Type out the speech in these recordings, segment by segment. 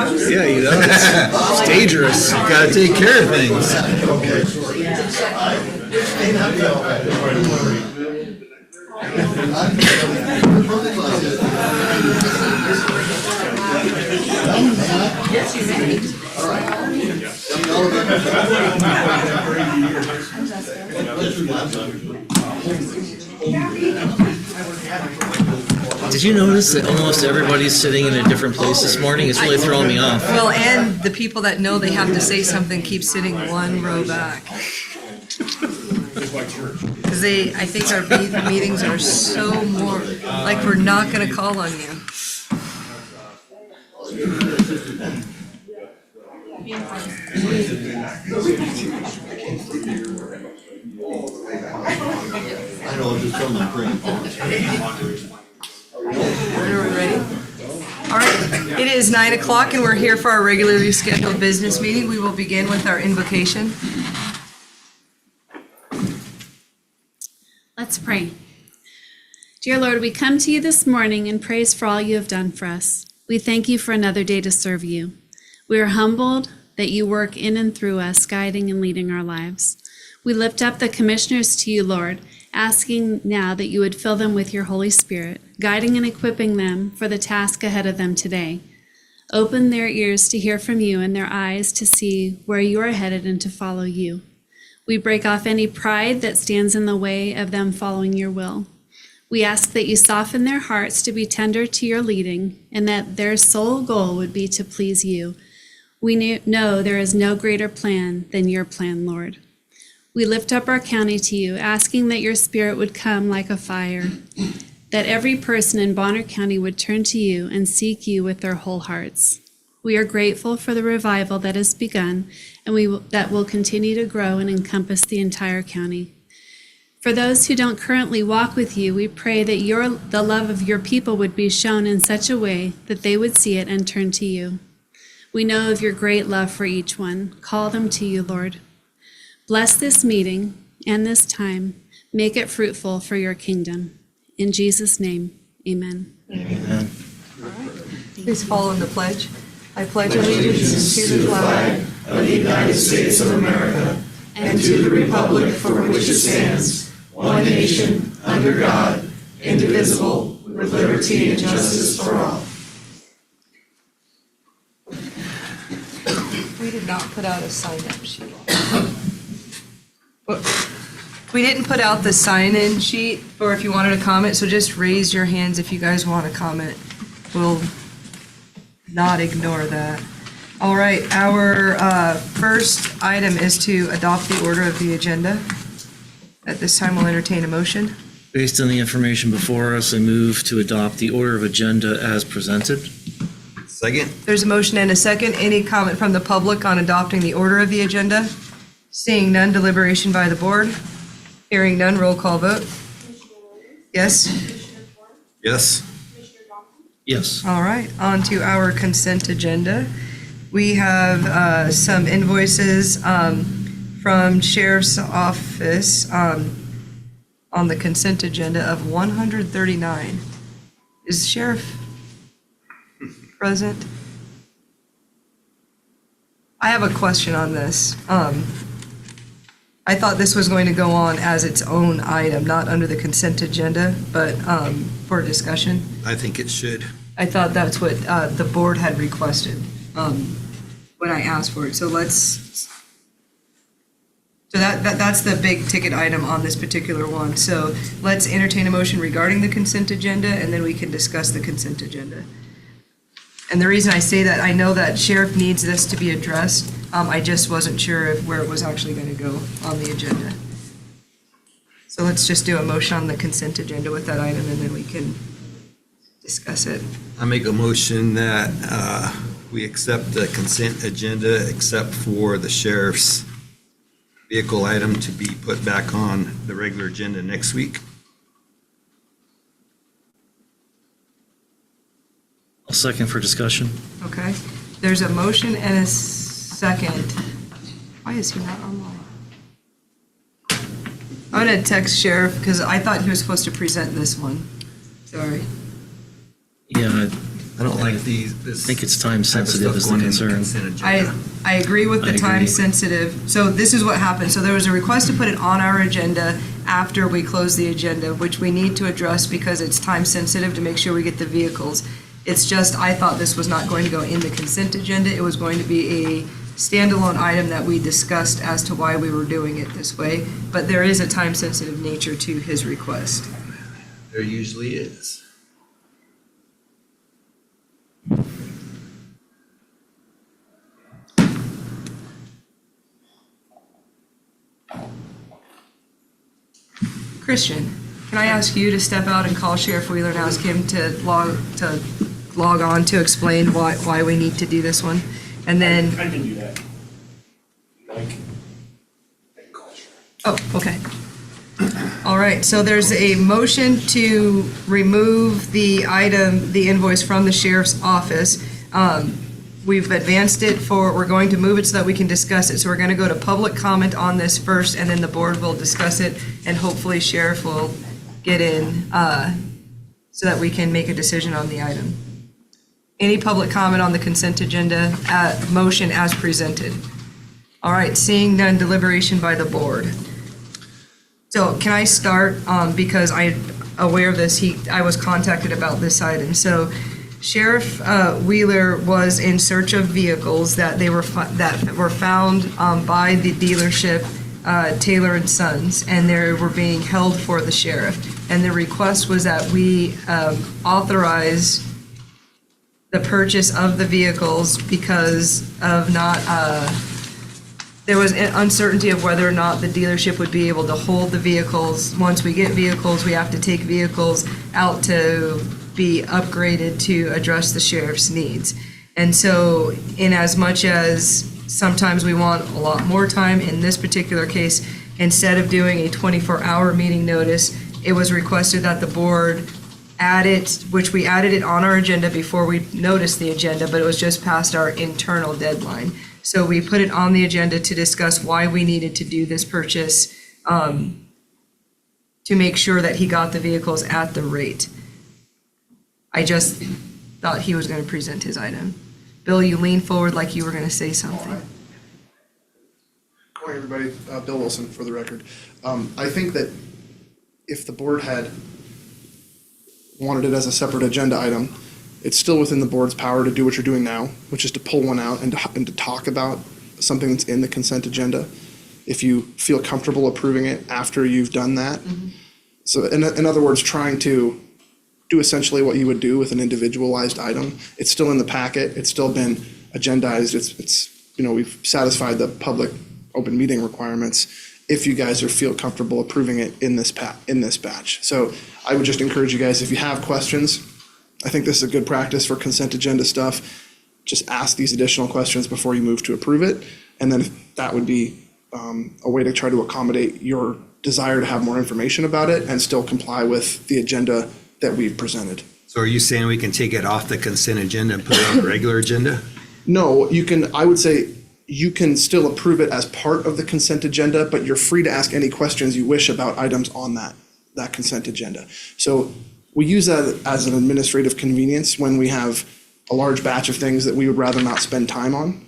dogs? Yeah, you know, it's dangerous. You gotta take care of things. Yes, you may. Did you notice that almost everybody's sitting in a different place this morning? It's really throwing me off. Well, and the people that know they have to say something keep sitting one row back. Because I think our meetings are so more, like we're not gonna call on you. I know, just from my brain. Are we ready? All right, it is 9 o'clock and we're here for our regularly scheduled business meeting. We will begin with our invocation. Let's pray. Dear Lord, we come to you this morning in praise for all you have done for us. We thank you for another day to serve you. We are humbled that you work in and through us, guiding and leading our lives. We lift up the commissioners to you, Lord, asking now that you would fill them with your Holy Spirit, guiding and equipping them for the task ahead of them today. Open their ears to hear from you and their eyes to see where you are headed and to follow you. We break off any pride that stands in the way of them following your will. We ask that you soften their hearts to be tender to your leading and that their sole goal would be to please you. We know there is no greater plan than your plan, Lord. We lift up our county to you, asking that your spirit would come like a fire, that every person in Bonner County would turn to you and seek you with their whole hearts. We are grateful for the revival that has begun and that will continue to grow and encompass the entire county. For those who don't currently walk with you, we pray that the love of your people would be shown in such a way that they would see it and turn to you. We know of your great love for each one. Call them to you, Lord. Bless this meeting and this time. Make it fruitful for your kingdom. In Jesus' name, amen. Amen. Please follow in the pledge. I pledge allegiance to the flag of the United States of America and to the republic for which it stands, one nation, under God, indivisible, with liberty and justice for all. We did not put out a sign-up sheet. We didn't put out the sign-in sheet, or if you wanted to comment, so just raise your hands if you guys want to comment. We'll not ignore that. All right, our first item is to adopt the order of the agenda. At this time, we'll entertain a motion. Based on the information before us, I move to adopt the order of agenda as presented. Second? There's a motion and a second. Any comment from the public on adopting the order of the agenda? Seeing none, deliberation by the board. Hearing none, roll call vote. Yes? Yes. Yes. All right, on to our consent agenda. We have some invoices from Sheriff's Office on the consent agenda of 139. Is Sheriff present? I have a question on this. I thought this was going to go on as its own item, not under the consent agenda, but for discussion. I think it should. I thought that's what the board had requested when I asked for it. So that's the big ticket item on this particular one. So let's entertain a motion regarding the consent agenda, and then we can discuss the consent agenda. And the reason I say that, I know that Sheriff needs this to be addressed. I just wasn't sure where it was actually going to go on the agenda. So let's just do a motion on the consent agenda with that item, and then we can discuss it. I make a motion that we accept the consent agenda except for the sheriff's vehicle item to be put back on the regular agenda next week. I'll second for discussion. Okay, there's a motion and a second. Why is he not online? I'm gonna text Sheriff because I thought he was supposed to present this one. Sorry. Yeah, I don't like these, this. I think it's time type of sensitive stuff is the going in concern. consent agenda. I agree with the I time agree. sensitive. So this is what happened. So there was a request to put it on our agenda after we close the agenda, which we need to address because it's time sensitive to make sure we get the vehicles. It's just, I thought this was not going to go in the consent agenda. It was going to be a standalone item that we discussed as to why we were doing it this way. But there is a time sensitive nature to his request. There usually is. Christian, can I ask you to step out and call Sheriff Wheeler and ask him to log on to explain why we need to do this one? And then, I can do that. Like, I can call Sheriff. oh, okay. All right, so there's a motion to remove the item, the invoice from the sheriff's office. We've advanced it we're going to move it so that we can discuss it. So we're going to go to public comment on this first, and then the board will discuss it, and hopefully sheriff will get in so that we can make a decision on the item. Any public comment on the consent agenda, motion as presented? All right, seeing none, deliberation by the board. So can I start, because I'm aware of this, I was contacted about this item. So Sheriff Wheeler was in search of vehicles that were found by the dealership, Taylor and Sons, and they were being held for the sheriff. And the request was that we authorize the purchase of the vehicles because of there was an uncertainty of whether or not the dealership would be able to hold the vehicles. Once we get vehicles, we have to take vehicles out to be upgraded to address the sheriff's needs. And so in as much as sometimes we want a lot more time, in this particular case, instead of doing a 24-hour meeting notice, it was requested that the board add it, which we added it on our agenda before we noticed the agenda, but it was just past our internal deadline. So we put it on the agenda to discuss why we needed to do this purchase, to make sure that he got the vehicles at the rate. I just thought he was going to present his item. Bill, you leaned forward like you were going to say something. Good morning, everybody. Bill Wilson, for the record. I think that if the board had wanted it as a separate agenda item, it's still within the board's power to do what you're doing now, which is to pull one out and to talk about something that's in the consent agenda, if you feel comfortable approving it after you've done that. Mm-hmm. So in other words, trying to do essentially what you would do with an individualized item. It's still in the packet. It's still been agendized. It's we've satisfied the public open meeting requirements. If you guys feel comfortable approving it in this batch. So I would just encourage you guys, if you have questions, I think this is a good practice for consent agenda stuff. Just ask these additional questions before you move to approve it. And then that would be a way to try to accommodate your desire to have more information about it and still comply with the agenda that we've presented. So are you saying we can take it off the consent agenda and put it on the regular agenda? No, I would say you can still approve it as part of the consent agenda, but you're free to ask any questions you wish about items on that consent agenda. So we use that as an administrative convenience when we have a large batch of things that we would rather not spend time on.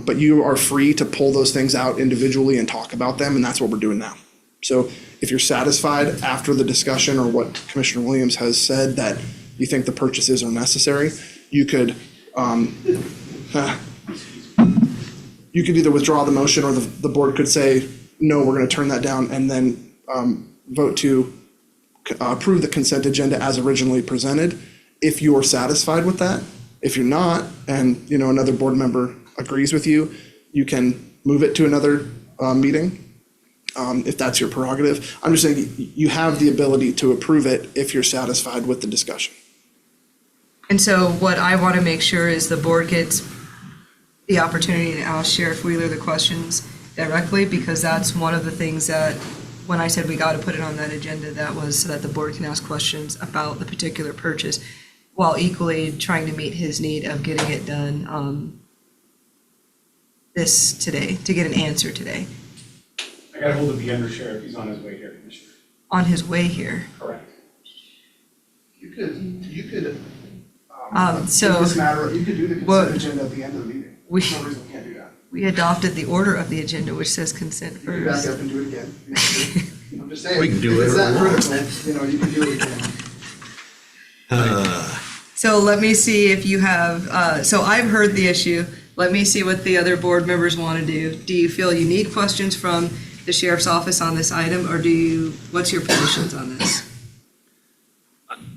But you are free to pull those things out individually and talk about them, and that's what we're doing now. So if you're satisfied after the discussion or what Commissioner Williams has said that you think the purchases are necessary, you could either withdraw the motion or the board could say, no, we're going to turn that down, and then vote to approve the consent agenda as originally presented. If you are satisfied with that, if you're not, and another board member agrees with you, you can move it to another meeting. If that's your prerogative. I'm just saying you have the ability to approve it if you're satisfied with the discussion. And so what I want to make sure is the board gets the opportunity to ask Sheriff Wheeler the questions directly, because that's one of the things that, when I said we got to put it on that agenda, that was so that the board can ask questions about the particular purchase, while equally trying to meet his need of getting it done this today, to get an answer today. I got a hold of the undersheriff. He's on his way here, Commissioner. On his way here. Correct. You could So In this matter, you could do the Well, consent agenda at the end of the meeting. we- There's no reason we can't do that. we adopted the order of the agenda, which says consent You can back first. up and do it again. I'm just saying. We can do if it's whatever that we want. critical, you can do it again. So let me see if you have, so I've heard the issue. Let me see what the other board members want to do. Do you feel you need questions from the sheriff's office on this item, or what's your positions on this?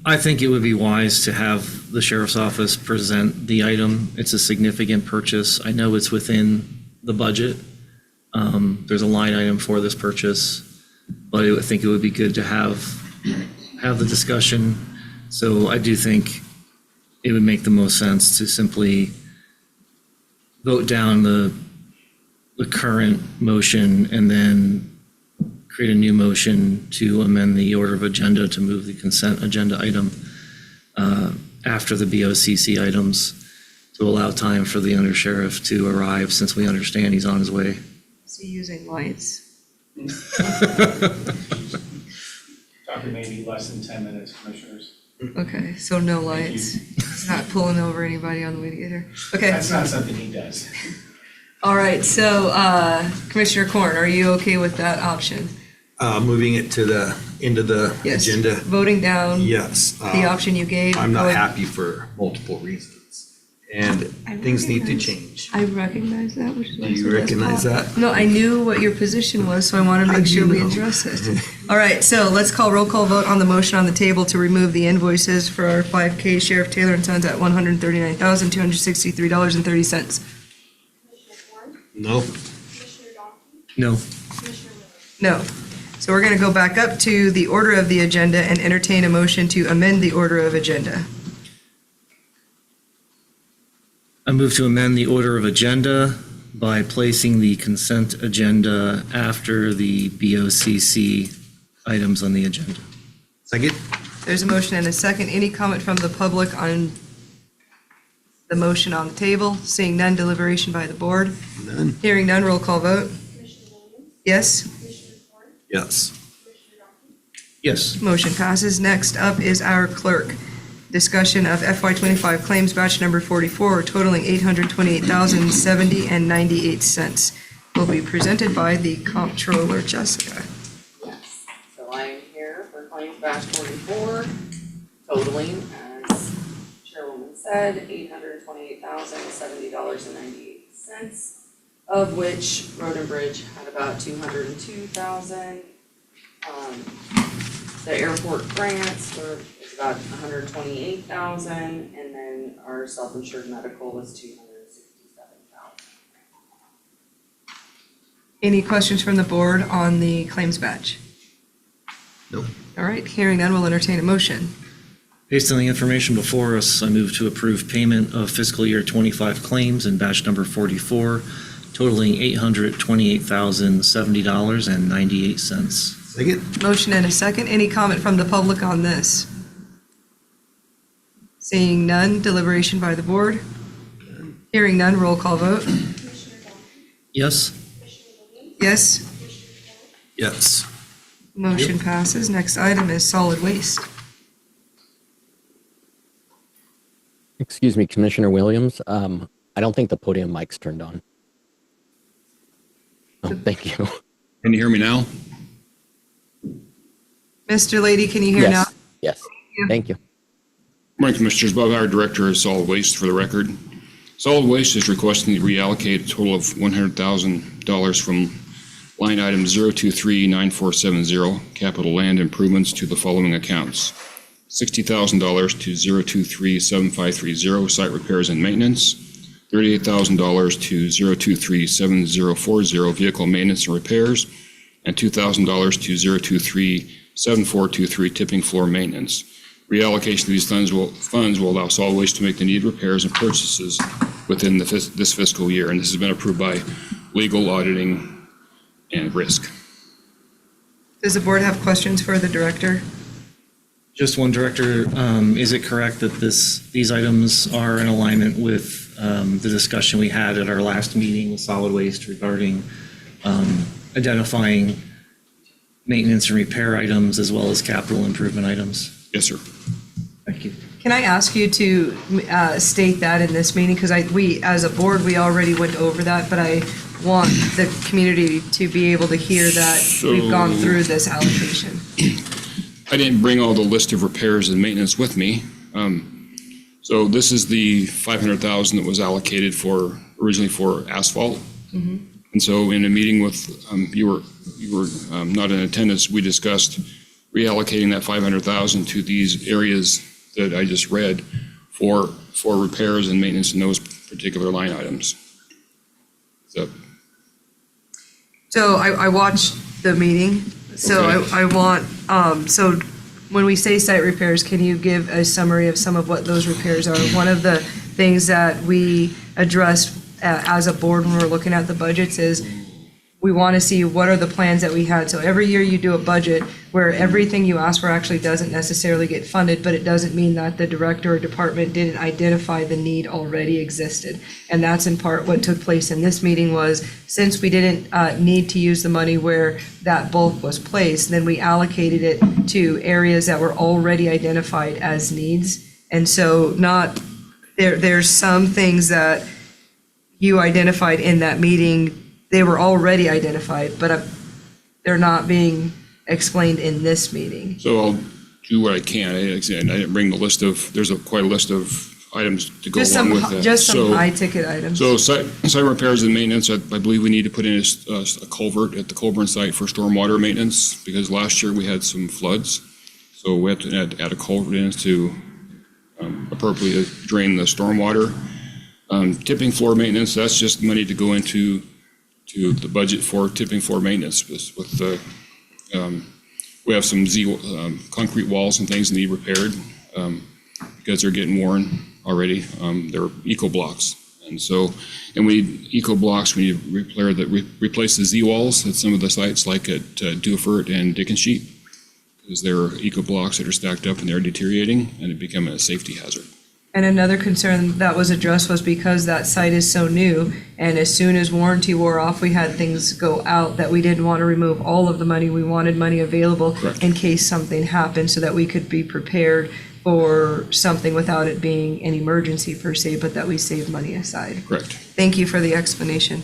I think it would be wise to have the sheriff's office present the item. It's a significant purchase. I know it's within the budget. There's a line item for this purchase, but I think it would be good to have the discussion. So I do think it would make the most sense to simply vote down the current motion and then create a new motion to amend the order of agenda to move the consent agenda item after the BOCC items to allow time for the undersheriff to arrive, since we understand he's on his way. Is he using lights? Talking maybe less than 10 minutes, commissioners. Okay, so no lights. He's not pulling over anybody on the way to get here. Okay, That's not something he does. all right, so Commissioner Korn, are you okay with that option? Moving it to the end of the Yes. agenda, Voting down yes. the option you gave? I'm not going- happy for multiple reasons, and things need to recognize- change. I recognize that, which is why I Do you said let's recognize call- that? No, I knew what your position was, so I want to How make do sure you we know? address it. All right, so let's call roll call vote on the motion on the table to remove the invoices for our 5K Sheriff Taylor and Sons at $139,263.30. No, No. No. So we're going to go back up to the order of the agenda and entertain a motion to amend the order of agenda. I move to amend the order of agenda by placing the consent agenda after the BOCC items on the agenda. second? There's a motion and a second. Any comment from the public on the motion on the table? Seeing none, deliberation by the board. None? Hearing none, roll call vote. Yes, Yes. Yes. motion passes. Next up is our clerk. Discussion of FY25 claims batch number 44 totaling $828,070.98 will be presented by the comptroller, Jessica. Yes, so I am here for claims batch 44, totaling, as Chairwoman said, $828,070.98, of which Road and Bridge had about $202,000. The airport grants were about $128,000, and then our self-insured medical was $267,000. Any questions from the board on the claims batch? Nope. All right, hearing none, we'll entertain a motion. Based on the information before us, I move to approve payment of fiscal year 25 claims in batch number 44, totaling $828,070.98. Second? Motion and a second. Any comment from the public on this? Seeing none, deliberation by the board. Hearing none, roll call vote. Yes. Yes, Yes. motion passes. Next item is solid waste. Excuse me, Commissioner Williams. I don't think the podium mic's turned on. Oh, thank you. Can you hear me now? Mr. Lady, can you hear now? Yes. Thank you. Morning, Commissioners. Bob Howard, Director of Solid Waste, for the record. Solid Waste is requesting to reallocate a total of $100,000 from line item 0239470, capital land improvements, to the following accounts. $60,000 to 0237530, site repairs and maintenance. $38,000 to 0237040, vehicle maintenance and repairs. And $2,000 to 0237423, tipping floor maintenance. Reallocation of these funds will allow solid waste to make the needed repairs and purchases within this fiscal year, and this has been approved by legal, auditing, and risk. Does the board have questions for the director? Just one, Director. Is it correct that these items are in alignment with the discussion we had at our last meeting with solid waste regarding identifying maintenance and repair items as well as capital improvement items? Yes, sir. Thank you. Can I ask you to state that in this meeting? Because we, as a board, we already went over that, but I want the community to be able to hear that we've gone through this allocation. I didn't bring all the list of repairs and maintenance with me. So this is the 500,000 that was allocated originally for asphalt. And so in a meeting with, you were not in attendance, we discussed reallocating that 500,000 to these areas that I just read for repairs and maintenance in those particular line items. So I watched the meeting, so Okay. I want, so when we say site repairs, can you give a summary of some of what those repairs are? One of the things that we addressed as a board when we're looking at the budgets is we want to see what are the plans that we had. So every year you do a budget where everything you ask for actually doesn't necessarily get funded, but it doesn't mean that the director or department didn't identify the need already existed. And that's in part what took place in this meeting was, since we didn't need to use the money where that bulk was placed, then we allocated it to areas that were already identified as needs. And so there's some things that you identified in that meeting, they were already identified, but they're not being explained in this meeting. So I'll do what I can. I didn't bring the list there's quite a list of items to go along with that. Just some high-ticket items. So site repairs and maintenance, I believe we need to put in a culvert at the Colburn site for stormwater maintenance, because last year we had some floods. So we have to add a culvert in to appropriately drain the stormwater. Tipping floor maintenance, that's just money to go into the budget for tipping floor maintenance. With the, we have some concrete walls and things that need repaired because they're getting worn already. They're eco blocks. And so, and we need eco blocks, we need to replace the Z walls at some of the sites like at Dufert and Dickensheet, because they're eco blocks that are stacked up and they're deteriorating and it become a safety hazard. And another concern that was addressed was because that site is so new, and as soon as warranty wore off, we had things go out that we didn't want to remove all of the money. We wanted money available Correct. in case something happened so that we could be prepared for something without it being an emergency per se, but that we save money aside. Correct. Thank you for the explanation.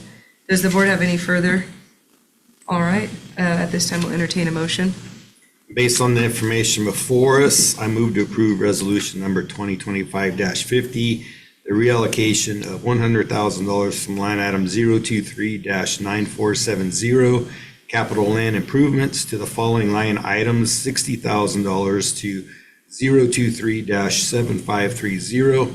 Does the board have any further? All right, at this time, we'll entertain a motion. Based on the information before us, I move to approve resolution number 2025-50, the reallocation of $100,000 from line item 023-9470, capital land improvements, to the following line items: $60,000 to 023-7530,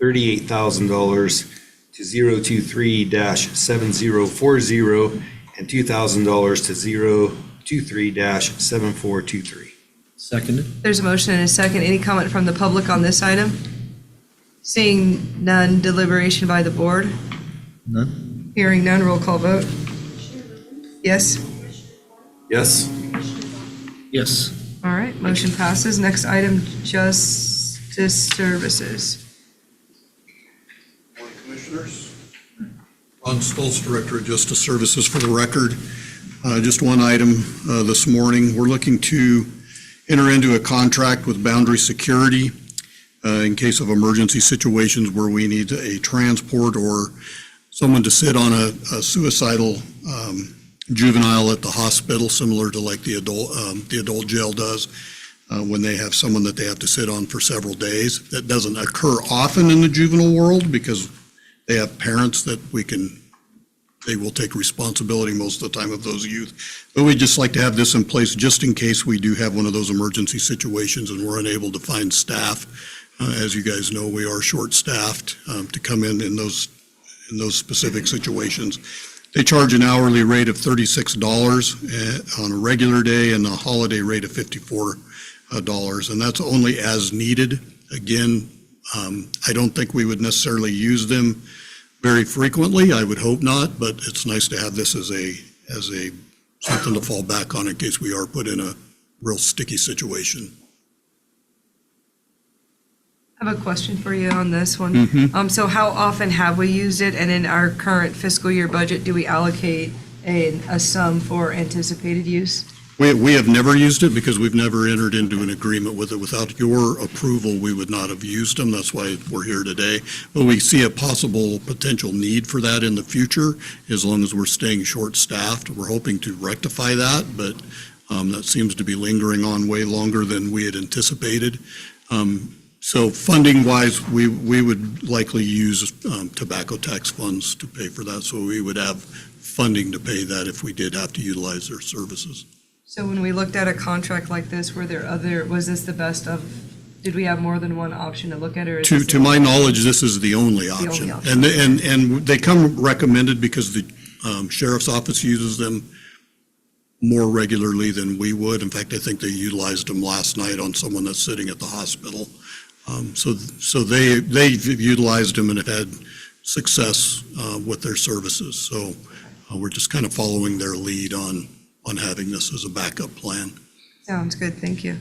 $38,000 to 023-7040, and $2,000 to 023-7423. Seconded. There's a motion and a second. Any comment from the public on this item? Seeing none, deliberation by the board. None? Hearing none, roll call vote. Yes? Yes? Yes. All right, motion passes. Next item, Justice Services. Morning, Commissioners. Ron Stolz, Director of Justice Services, for the record. Just one item this morning. We're looking to enter into a contract with Boundary Security in case of emergency situations where we need a transport or someone to sit on a suicidal juvenile at the hospital, similar to like the adult jail does, when they have someone that they have to sit on for several days. That doesn't occur often in the juvenile world because they have parents that they will take responsibility most of the time of those youth. But we'd just like to have this in place just in case we do have one of those emergency situations and we're unable to find staff. As you guys know, we are short-staffed to come in those specific situations. They charge an hourly rate of $36 on a regular day and a holiday rate of $54, and that's only as needed. Again, I don't think we would necessarily use them very frequently. I would hope not, but it's nice to have this as a something to fall back on in case we are put in a real sticky situation. I have a question for you on this one. So how often have we used it? And in our current fiscal year budget, do we allocate a sum for anticipated use? We have never used it because we've never entered into an agreement with it. Without your approval, we would not have used them. That's why we're here today. But we see a possible potential need for that in the future, as long as we're staying short-staffed. We're hoping to rectify that, but that seems to be lingering on way longer than we had anticipated. So funding-wise, we would likely use tobacco tax funds to pay for that. So we would have funding to pay that if we did have to utilize their services. So when we looked at a contract like this, was this the best of, did we have more than one option to look at, or? To my knowledge, this is the only option. option. And they come recommended because the sheriff's office uses them more regularly than we would. In fact, I think they utilized them last night on someone that's sitting at the hospital. So they've utilized them and have had success with their services. So we're just kind of following their lead on having this as a backup plan. Sounds good, thank you.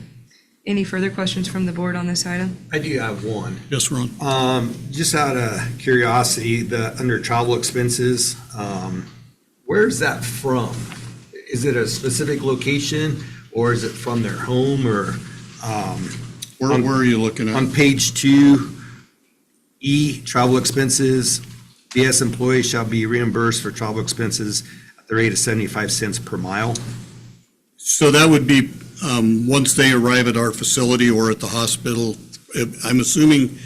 Any further questions from the board on this item? I do have one. Yes, Ron? Just out of curiosity, under travel expenses, where's that from? Is it a specific location, or is it from their home, or? Where are you looking at? On page 2E, travel expenses, BS employees shall be reimbursed for travel expenses at the rate of 75 cents per mile. So that would be once they arrive at our facility or at the hospital. I'm assuming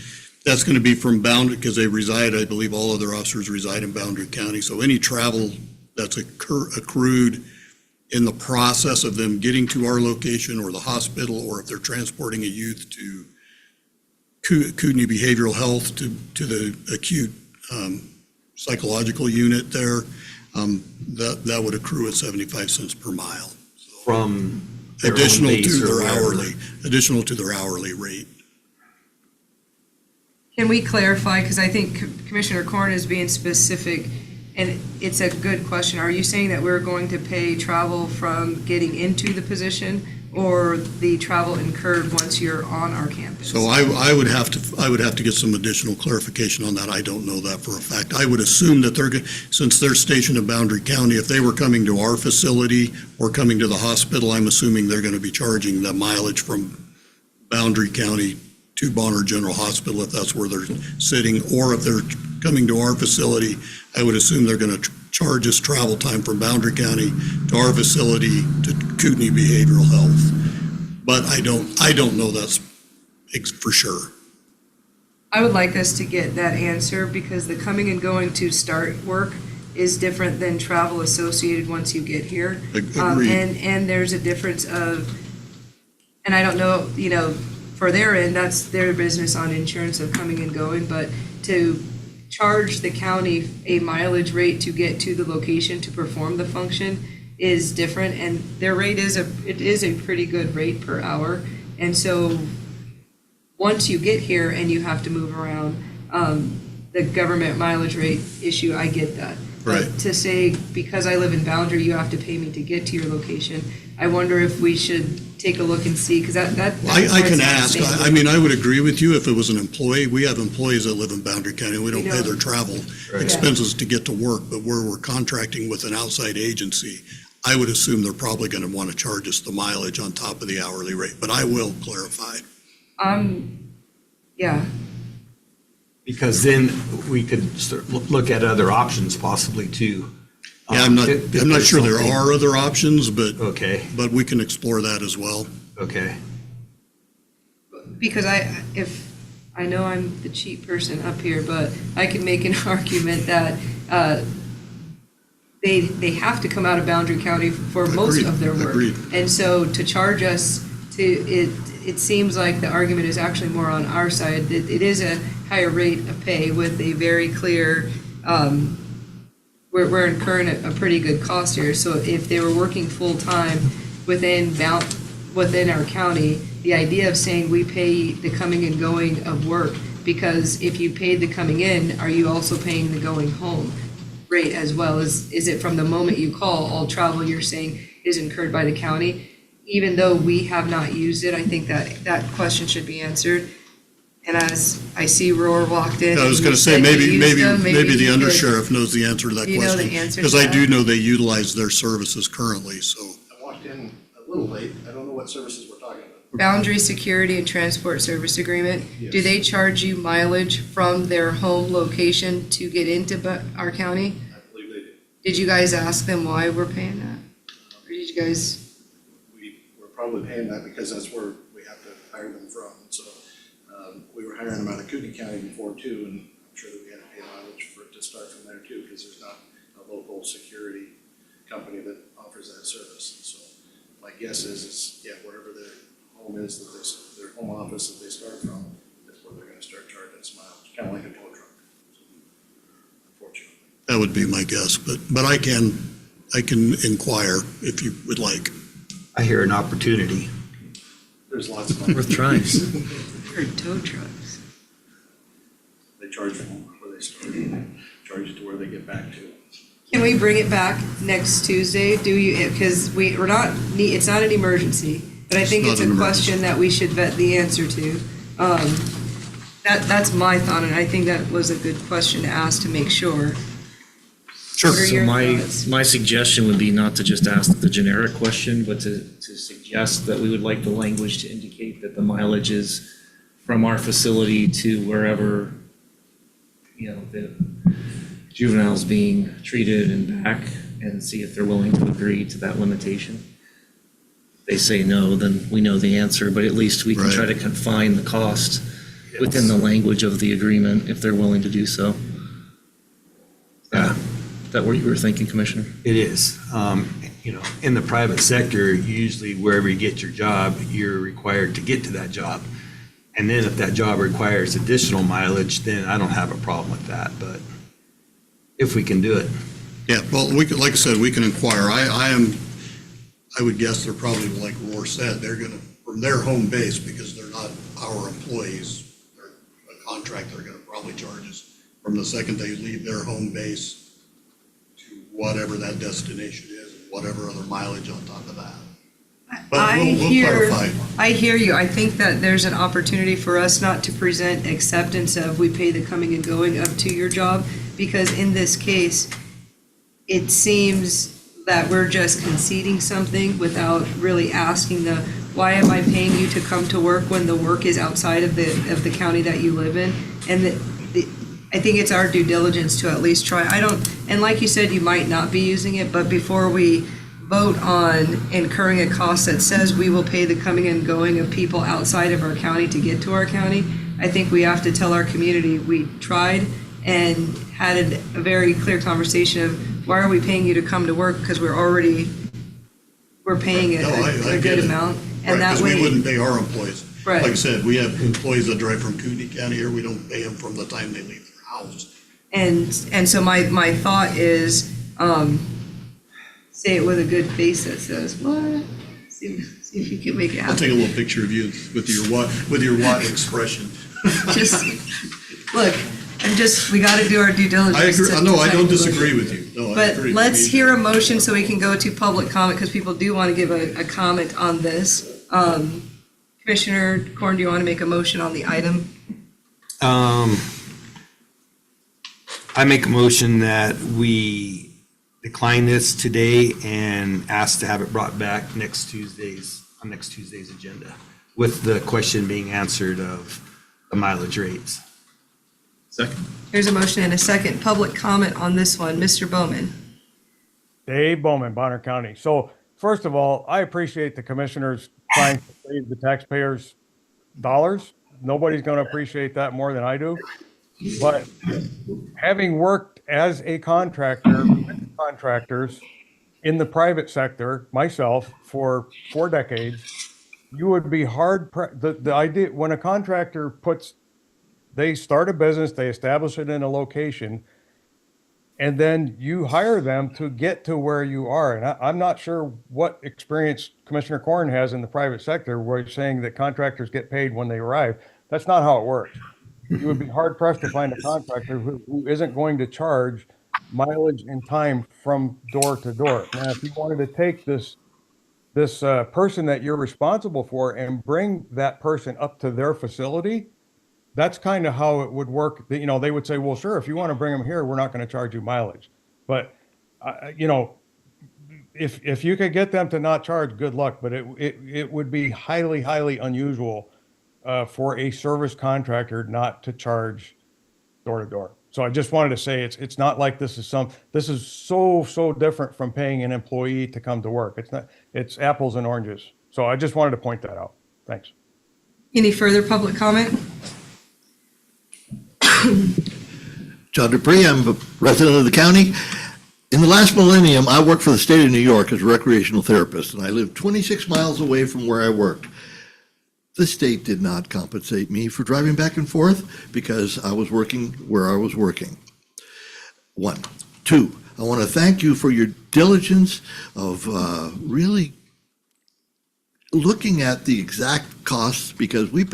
that's going to be from Boundary, because they reside, I believe all of their officers reside in Boundary County. So any travel that's accrued in the process of them getting to our location or the hospital, or if they're transporting a youth to Kootenai Behavioral Health, to the acute psychological unit there, that would accrue at 75 cents per mile. From their own Additional base to or their wherever. hourly rate. Can we clarify, because I think Commissioner Corn is being specific, and it's a good question. Are you saying that we're going to pay travel from getting into the position, or the travel incurred once you're on our campus? So I would have to get some additional clarification on that. I don't know that for a fact. I would assume that since they're stationed in Boundary County, if they were coming to our facility or coming to the hospital, I'm assuming they're going to be charging the mileage from Boundary County to Bonner General Hospital, if that's where they're sitting, or if they're coming to our facility, I would assume they're going to charge us travel time from Boundary County to our facility to Kootenai Behavioral Health. But I don't know that's for sure. I would like us to get that answer, because the coming and going to start work is different than travel associated once you get here. Agreed. And there's a difference of, and I don't know, for their end, that's their business on insurance of coming and going, but to charge the county a mileage rate to get to the location to perform the function is different, and their rate is a pretty good rate per hour. And so once you get here and you have to move around, the government mileage rate issue, I get that. Right. But to say, because I live in Boundary, you have to pay me to get to your location, I wonder if we should take a look and see, because that. I can ask. I mean, I would agree with you if it was an employee. We have employees that live in Boundary County. We don't pay their travel expenses to get to work, but where we're contracting with an outside agency, I would assume they're probably going to want to charge us the mileage on top of the hourly rate, but I will clarify. Yeah. Because then we could look at other options possibly too. Yeah, I'm not there's sure there something- are other options, but Okay, we can explore that as well. okay. Because I know I'm the cheap person up here, but I can make an argument that they have to come out of Boundary County for most Agreed, of their work. agreed. And so to charge us it seems like the argument is actually more on our side. It is a higher rate of pay with a very clear, we're incurring a pretty good cost here. So if they were working full-time within our county, the idea of saying we pay the coming and going of work, because if you paid the coming in, are you also paying the going home rate as well? Is it from the moment you call, all travel you're saying is incurred by the county? Even though we have not used it, I think that question should be answered. And as I see Roar walked in. I was going to say, maybe the undersheriff knows the answer to that Do you know question. the answer to Because I that? do know they utilize their services currently, so. I walked in a little late. I don't know what services we're talking about. Boundary Security and Transport Service Agreement. Do Yes. they charge you mileage from their home location to get into our county? I believe they do. Did you guys ask them why we're paying that? Or did you guys, We're probably paying that because that's where we have to hire them from. So we were hiring them out of Coogee County before too, and I'm sure that we had to pay mileage for it to start from there too, because there's not a local security company that offers that service. So my guess is yeah, wherever their home is, that their home office that they start from, that's where they're gonna start charging us mileage, kind of like a tow truck. Unfortunately. That would be my guess, but I can inquire if you would like. I hear an opportunity. There's lots of money. Worth trying. or tow trucks? They charge from where they start, charge it to where they get back to. Can we bring it back next Tuesday? Do you, because we're not, it's not an emergency, but I think It's it's not a an question that we should vet the answer to. That's my thought, and I think that was a good question to ask to make sure. Sure. What are So your my, thoughts? my suggestion would be not to just ask the generic question, but to suggest that we would like the language to indicate that the mileage is from our facility to wherever, the juvenile's being treated and back, and see if they're willing to agree to that limitation. If they say no, then we know the answer, but at least we can try to confine the cost within the language of the agreement if they're willing to do so. Yeah. Is that what you were thinking, Commissioner? It is. In the private sector, usually wherever you get your job, you're required to get to that job. And then if that job requires additional mileage, then I don't have a problem with that, but if we can do it. Yeah, well, we could, like I said, we can inquire. I would guess they're probably, like Roar said, they're gonna, from their home base, because they're not our employees, they're a contract, they're gonna probably charge us from the second they leave their home base to whatever that destination is, and whatever other mileage on top of that. But we'll clarify. I hear you. I think that there's an opportunity for us not to present acceptance of we pay the coming and going up to your job, because in this case, it seems that we're just conceding something without really asking why am I paying you to come to work when the work is outside of the county that you live in? And I think it's our due diligence to at least try. And like you said, you might not be using it, but before we vote on incurring a cost that says we will pay the coming and going of people outside of our county to get to our county, I think we have to tell our community we tried and had a very clear conversation of why are we paying you to come to work, because we're paying a good amount. And that Because way, we wouldn't pay our employees. Right. Like I said, we have employees that drive from Coogee County here, we don't pay them from the time they leave their house. and so my thought is, say it with a good face that says, what? See if you can make it I'll happen. take a little picture of you with your what expression. Just, look, we gotta do our due diligence. I agree, to no, I try don't to disagree with you. No, I But agree. let's hear a motion so we can go to public comment, because people do want to give a comment on this. Commissioner Korn, do you want to make a motion on the item? I make a motion that we decline this today and ask to have it brought back on next Tuesday's agenda, with the question being answered of the mileage rates. Second. Here's a motion and a second. Public comment on this one. Mr. Bowman. Dave Bowman, Bonner County. So first of all, I appreciate the commissioners trying to save the taxpayers' dollars. Nobody's going to appreciate that more than I do. But having worked as a contractor, with contractors in the private sector myself for 4 decades, you would be the idea when a contractor they start a business, they establish it in a location, and then you hire them to get to where you are. And I'm not sure what experience Commissioner Korn has in the private sector where he's saying that contractors get paid when they arrive. That's not how it works. You would be hard pressed to find a contractor who isn't going to charge mileage and time from door to door. Now, if you wanted to take this person that you're responsible for and bring that person up to their facility, that's kind of how it would work. They would say, well, sure, if you want to bring them here, we're not going to charge you mileage. But, if you could get them to not charge, good luck, but it would be highly, highly unusual for a service contractor not to charge door to door. So I just wanted to say, it's not like this is so different from paying an employee to come to work. It's not, it's apples and oranges. So I just wanted to point that out. Thanks. Any further public comment? John Dupree, I'm a resident of the county. In the last millennium, I worked for the state of New York as a recreational therapist, and I lived 26 miles away from where I worked. The state did not compensate me for driving back and forth because I was working where I was working. 1. 2, I want to thank you for your diligence of really looking at the exact costs, because we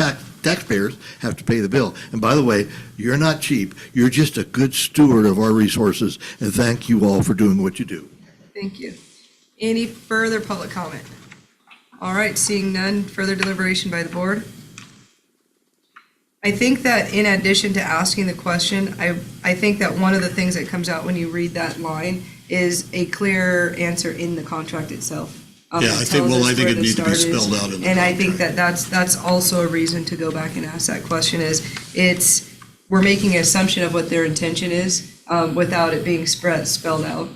taxpayers have to pay the bill. And by the way, you're not cheap. You're just a good steward of our resources, and thank you all for doing what you do. Thank you. Any further public comment? All right, seeing none, further deliberation by the board. I think that in addition to asking the question, I think that one of the things that comes out when you read that line is a clear answer in the contract itself. Yeah, I think it needs to be spelled out in the And I think that that's also a reason to go back and ask that question is we're making an assumption of what their intention is without it being spelled out.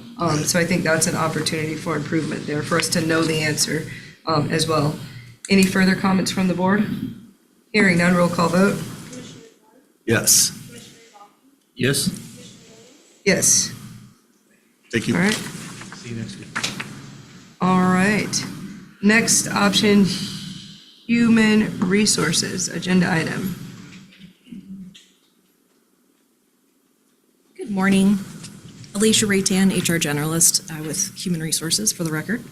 So I think that's an opportunity for improvement there, for us to know the answer as well. Any further comments from the board? Hearing none, roll call vote. Yes. Yes? Yes. Thank you. All right. See you next week. All right. Next option, human resources, agenda item. Good morning. Alicia Raytan, HR Generalist with Human Resources, for the record.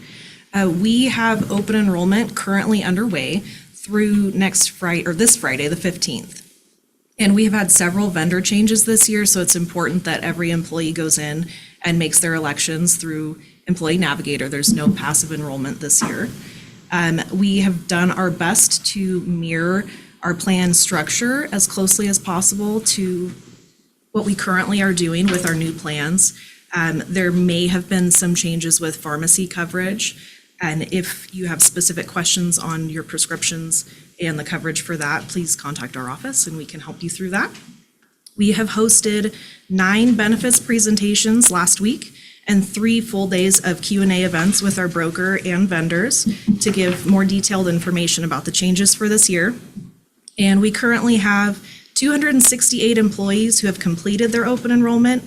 We have open enrollment currently underway through this Friday, the 15th. And we have had several vendor changes this year, so it's important that every employee goes in and makes their elections through Employee Navigator. There's no passive enrollment this year. We have done our best to mirror our plan structure as closely as possible to what we currently are doing with our new plans. There may have been some changes with pharmacy coverage. And if you have specific questions on your prescriptions and the coverage for that, please contact our office and we can help you through that. We have hosted 9 benefits presentations last week and 3 full days of Q&A events with our broker and vendors to give more detailed information about the changes for this year. And we currently have 268 employees who have completed their open enrollment,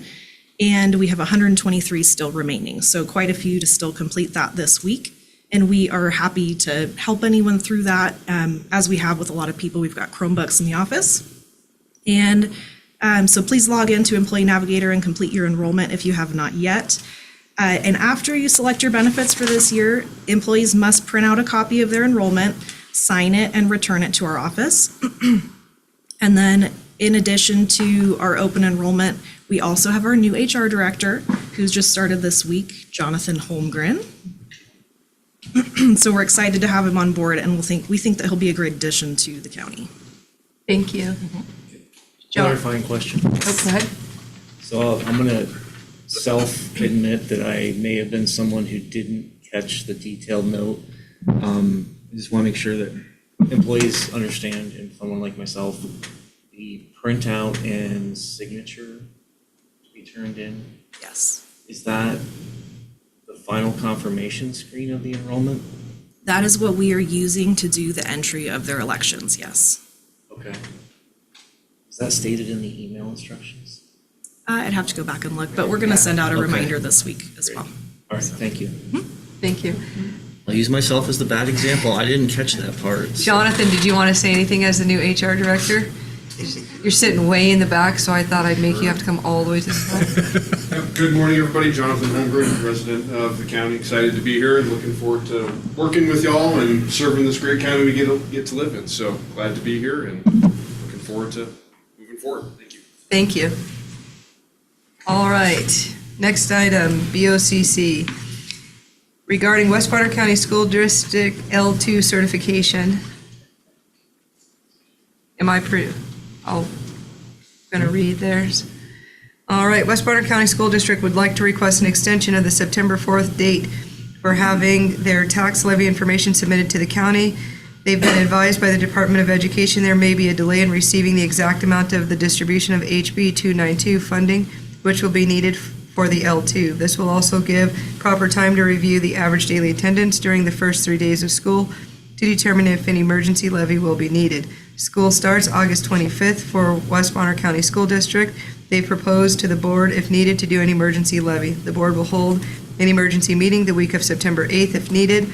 and we have 123 still remaining. So quite a few to still complete that this week. And we are happy to help anyone through that. As we have with a lot of people, we've got Chromebooks in the office. And so please log into Employee Navigator and complete your enrollment if you have not yet. And after you select your benefits for this year, employees must print out a copy of their enrollment, sign it, and return it to our office. And then in addition to our open enrollment, we also have our new HR director who's just started this week, Jonathan Holmgren. So we're excited to have him on board, and we think that he'll be a great addition to the county. Thank you. John. Clarifying question. Oh, go ahead. So I'm going to self-admit that I may have been someone who didn't catch the detailed note. I just want to make sure that employees understand, and someone like myself, the printout and signature to be turned in. Yes. Is that the final confirmation screen of the enrollment? That is what we are using to do the entry of their elections, yes. Okay. Is that stated in the email instructions? I'd have to go back and look, but we're going to send out a reminder this week as well. All right, thank you. Thank you. I'll use myself as the bad example. I didn't catch that part. Jonathan, did you want to say anything as the new HR director? You're sitting way in the back, so I thought I'd make you have to come all the way to the front. Good morning, everybody. Jonathan Holmgren, resident of the county. Excited to be here and looking forward to working with y'all and serving this great county we get to live in. So glad to be here and looking forward to moving forward. Thank you. Thank you. All right, next item, BOCC. Regarding West Bonner County School District L2 certification. Am I I'm gonna read theirs. All right, West Bonner County School District would like to request an extension of the September 4th date for having their tax levy information submitted to the county. They've been advised by the Department of Education there may be a delay in receiving the exact amount of the distribution of HB 292 funding, which will be needed for the L2. This will also give proper time to review the average daily attendance during the first 3 days of school to determine if an emergency levy will be needed. School starts August 25th for West Bonner County School District. They propose to the board, if needed, to do an emergency levy. The board will hold an emergency meeting the week of September 8th if needed.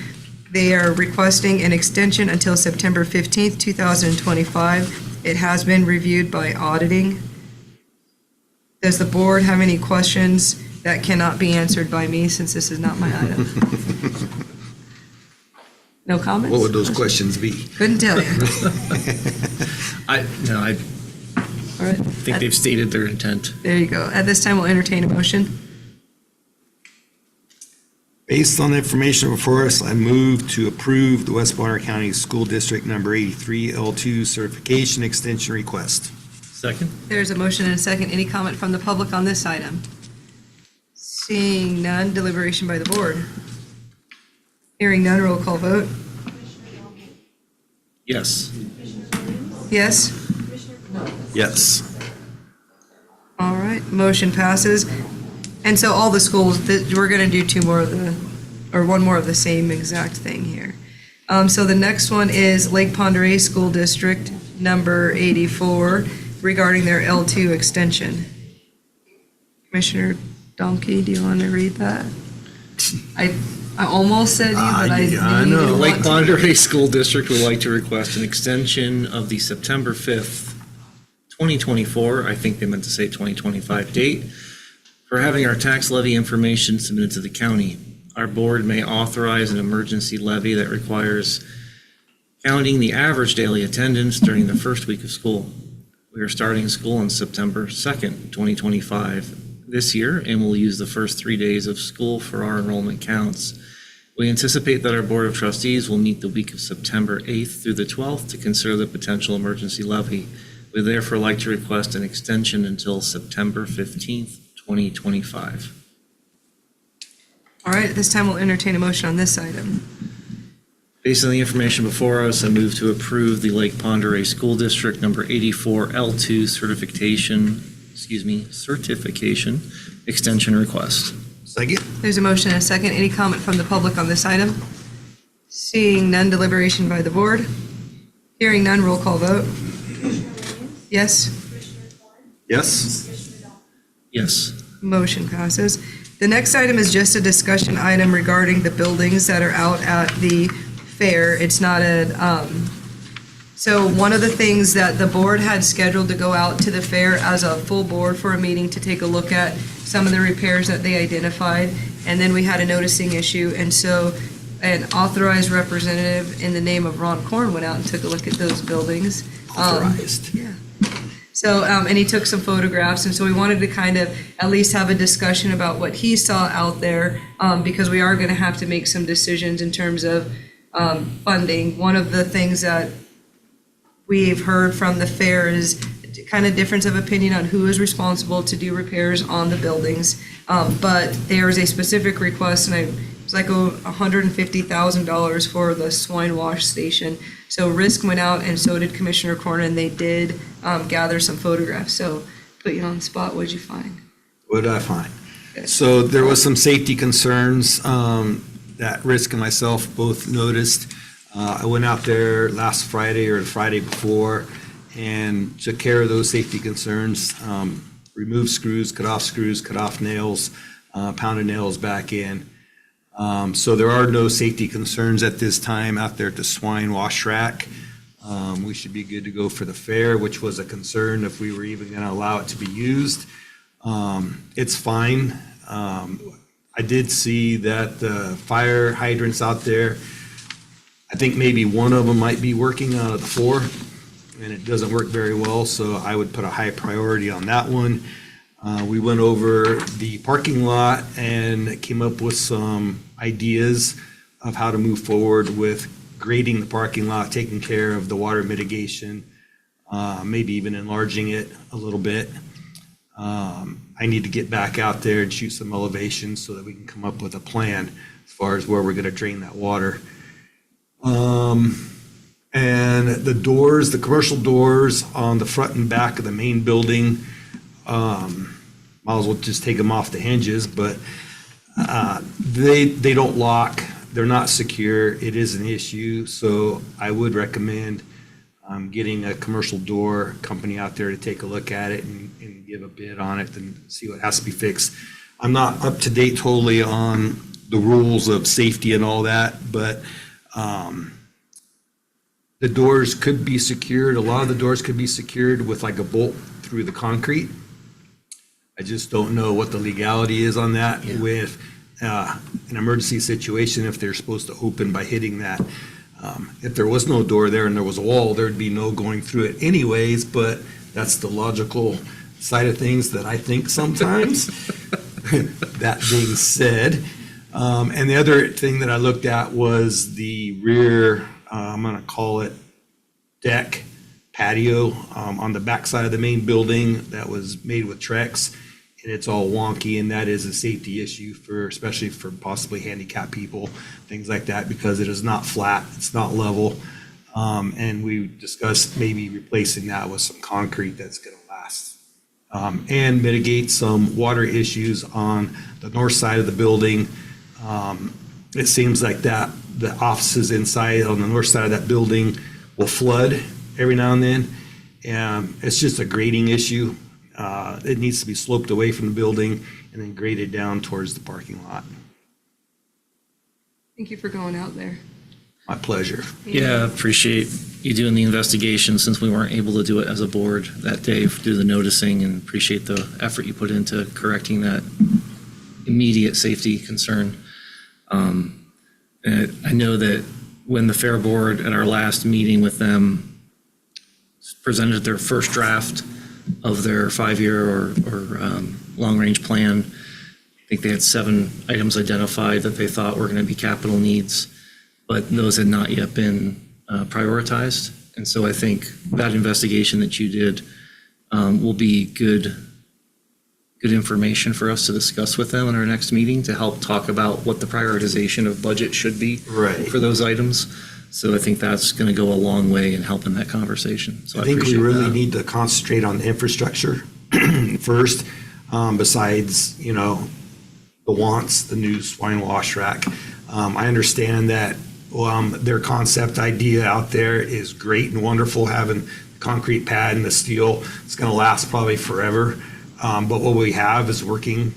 They are requesting an extension until September 15th, 2025. It has been reviewed by auditing. Does the board have any questions that cannot be answered by me since this is not my item? No comments? What would those questions be? Couldn't tell you. I All right. think they've stated their intent. There you go. At this time, we'll entertain a motion. Based on the information before us, I move to approve the West Bonner County School District Number 83 L2 certification extension request. Second? There's a motion and a second. Any comment from the public on this item? Seeing none, deliberation by the board. Hearing none, roll call vote. Yes. Yes? Yes. All right, motion passes. And so all the schools, we're going to do two more of the, or one more of the same exact thing here. So the next one is Lake Pend School District number 84 regarding their L2 extension. Commissioner Donkey, do you want to read that? I almost said you, but I yeah, I knew you know. didn't Lake want to. Pend School District would like to request an extension of the September 5th, 2024, I think they meant to say 2025 date, for having our tax levy information submitted to the county. Our board may authorize an emergency levy that requires counting the average daily attendance during the first week of school. We are starting school on September 2nd, 2025 this year, and we'll use the first 3 days of school for our enrollment counts. We anticipate that our Board of Trustees will meet the week of September 8th through the 12th to consider the potential emergency levy. We therefore like to request an extension until September 15th, 2025. All right, at this time, we'll entertain a motion on this item. Based on the information before us, I move to approve the Lake Pend School District number 84 L2 certification extension request. Second? There's a motion and a second. Any comment from the public on this item? Seeing none, deliberation by the board. Hearing none, roll call vote. Yes? Yes. Yes. Motion passes. The next item is just a discussion item regarding the buildings that are out at the fair. It's not so one of the things that the board had scheduled to go out to the fair as a full board for a meeting to take a look at some of the repairs that they identified, and then we had a noticing issue, and so an authorized representative in the name of Ron Korn went out and took a look at those buildings. Authorized. Yeah. So, and he took some photographs, and so we wanted to kind of at least have a discussion about what he saw out there, because we are going to have to make some decisions in terms of funding. One of the things that we've heard from the fair is kind of difference of opinion on who is responsible to do repairs on the buildings. But there is a specific request, and it was like $150,000 for the swine wash station. So Risk went out, and so did Commissioner Corn, and they did gather some photographs. So put you on the spot, what'd you find? What did I find? So there was some safety concerns that Risk and myself both noticed. I went out there last Friday or the Friday before and took care of those safety concerns, removed screws, cut off nails, pounded nails back in. So there are no safety concerns at this time out there at the swine wash rack. We should be good to go for the fair, which was a concern if we were even going to allow it to be used. It's fine. I did see that the fire hydrants out there, I think maybe one of them might be working out of the 4, and it doesn't work very well, so I would put a high priority on that one. We went over the parking lot and came up with some ideas of how to move forward with grading the parking lot, taking care of the water mitigation, maybe even enlarging it a little bit. I need to get back out there and shoot some elevations so that we can come up with a plan. as far as where we're gonna drain that water. And the doors, the commercial doors on the front and back of the main building, might as well just take them off the hinges, but they don't lock, they're not secure, it is an issue, so I would recommend getting a commercial door company out there to take a look at it and give a bid on it and see what has to be fixed. I'm not up to date totally on the rules of safety and all that, but the doors could be secured, a lot of the doors could be secured with like a bolt through the concrete. I just don't know what the legality is on that with an emergency situation, if they're supposed to open by hitting that. If there was no door there and there was a wall, there'd be no going through it anyways, but that's the logical side of things that I think sometimes. That being said, and the other thing that I looked at was the rear, I'm gonna call it deck patio on the backside of the main building that was made with Trex, and it's all wonky, and that is a safety issue for, especially for possibly handicapped people, things like that, because it is not flat, it's not level. And we discussed maybe replacing that with some concrete that's gonna last. And mitigate some water issues on the north side of the building. It seems like that the offices inside on the north side of that building will flood every now and then. And it's just a grading issue. It needs to be sloped away from the building and then graded down towards the parking lot. Thank you for going out there. My pleasure. Yeah, appreciate you doing the investigation since we weren't able to do it as a board that day, do the noticing, and appreciate the effort you put into correcting that immediate safety concern. And I know that when the Fair Board at our last meeting with them presented their first draft of their 5-year or long-range plan, I think they had 7 items identified that they thought were going to be capital needs, but those had not yet been prioritized. And so I think that investigation that you did will be good information for us to discuss with them in our next meeting to help talk about what the prioritization of budget should be for those items. So I think that's going to go a long way in helping that conversation. So I think we appreciate really that. need to concentrate on the infrastructure first, besides, the wants, the new swine wash rack. I understand that their concept idea out there is great and wonderful, having the concrete pad and the steel. It's going to last probably forever. But what we have is working.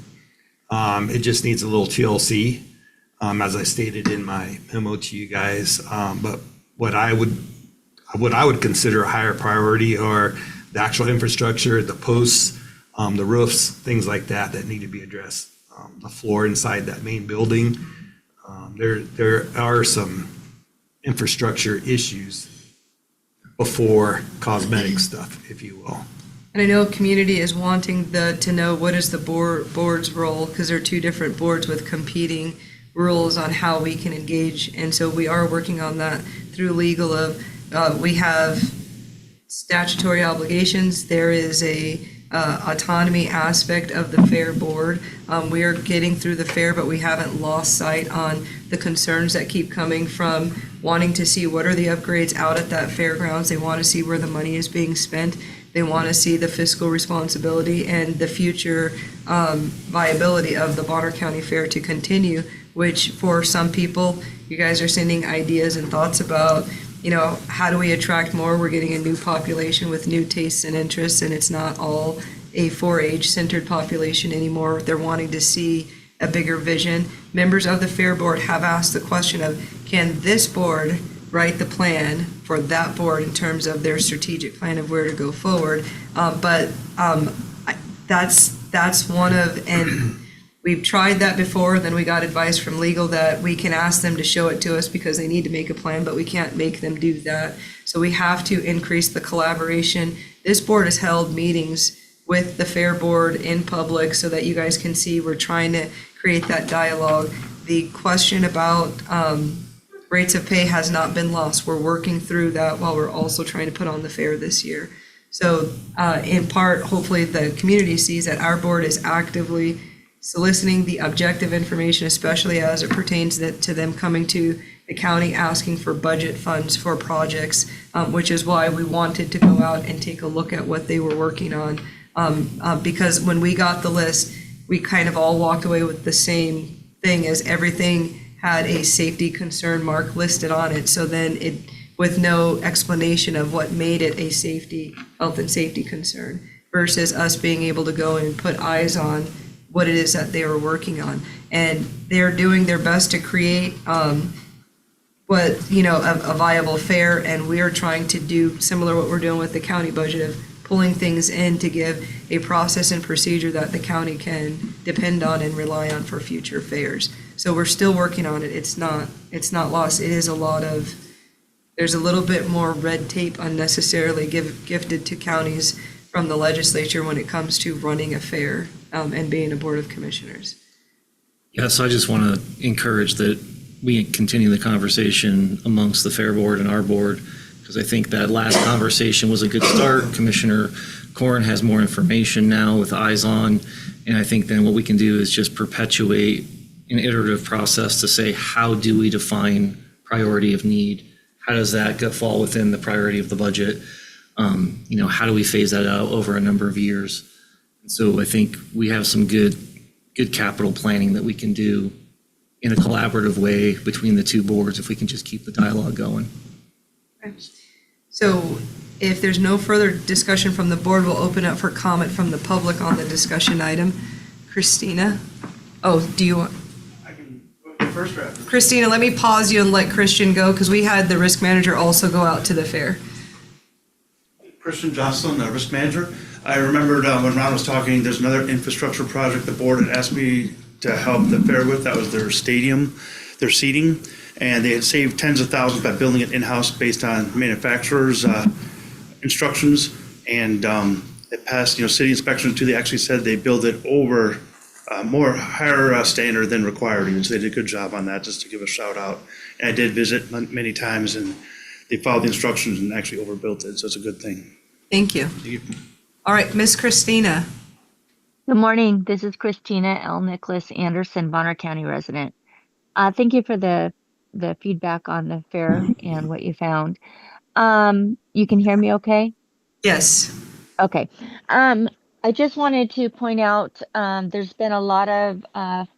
It just needs a little TLC, as I stated in my memo to you guys. But what I would consider a higher priority are the actual infrastructure, the posts, the roofs, things like that need to be addressed. The floor inside that main building. There are some infrastructure issues before cosmetic stuff, if you will. And I know community is wanting to know what is the board's role, because there are 2 different boards with competing rules on how we can engage. And so we are working on that through legal of, we have statutory obligations. There is a autonomy aspect of the fair board. We are getting through the fair, but we haven't lost sight on the concerns that keep coming from wanting to see what are the upgrades out at that fairgrounds. They want to see where the money is being spent. They want to see the fiscal responsibility and the future viability of the Bonner County Fair to continue, which for some people, you guys are sending ideas and thoughts about, how do we attract more? We're getting a new population with new tastes and interests, and it's not all a 4-H centered population anymore. They're wanting to see a bigger vision. Members of the Fair Board have asked the question of, can this board write the plan for that board in terms of their strategic plan of where to go forward? But that's one of, and we've tried that before, then we got advice from legal that we can ask them to show it to us because they need to make a plan, but we can't make them do that. So we have to increase the collaboration. This board has held meetings with the Fair Board in public so that you guys can see we're trying to create that dialogue. The question about rates of pay has not been lost. We're working through that while we're also trying to put on the fair this year. So in part, hopefully the community sees that our board is actively soliciting the objective information, especially as it pertains to them coming to the county asking for budget funds for projects, which is why we wanted to go out and take a look at what they were working on. Because when we got the list, we kind of all walked away with the same thing, as everything had a safety concern mark listed on it. So then it, with no explanation of what made it a health and safety concern, versus us being able to go and put eyes on what it is that they were working on. And they're doing their best to create a viable fair, and we're trying to do similar what we're doing with the county budget of pulling things in to give a process and procedure that the county can depend on and rely on for future fairs. So we're still working on it. It's not lost. It is there's a little bit more red tape unnecessarily gifted to counties from the legislature when it comes to running a fair and being a board of commissioners. Yes, I just want to encourage that we continue the conversation amongst the fair board and our board, because I think that last conversation was a good start. Commissioner Corn has more information now with eyes on, and I think then what we can do is just perpetuate an iterative process to say, how do we define priority of need? How does that fall within the priority of the budget? How do we phase that out over a number of years? So I think we have some good capital planning that we can do in a collaborative way between the two boards if we can just keep the dialogue going. Okay. So if there's no further discussion from the board, we'll open up for comment from the public on the discussion item. Christina? Oh, do you want? I can go first, Raptor. Christina, let me pause you and let Christian go, because we had the risk manager also go out to the fair. Christian Jocelyn, the risk manager. I remembered when Ron was talking, there's another infrastructure project the board had asked me to help the fair with. That was their stadium, their seating. And they had saved tens of thousands by building it in-house based on manufacturers' instructions. And it passed, city inspection too. They actually said they built it over higher standard than required. Even so, they did a good job on that, just to give a shout out. And I did visit many times, and they followed the instructions and actually overbuilt it. So it's a good thing. Thank you. All right, Miss Christina. Good morning. This is Christina L. Nicholas Anderson, Bonner County resident. Thank you for the feedback on the fair and what you found. You can hear me okay? Yes. Okay. I just wanted to point out there's been a lot of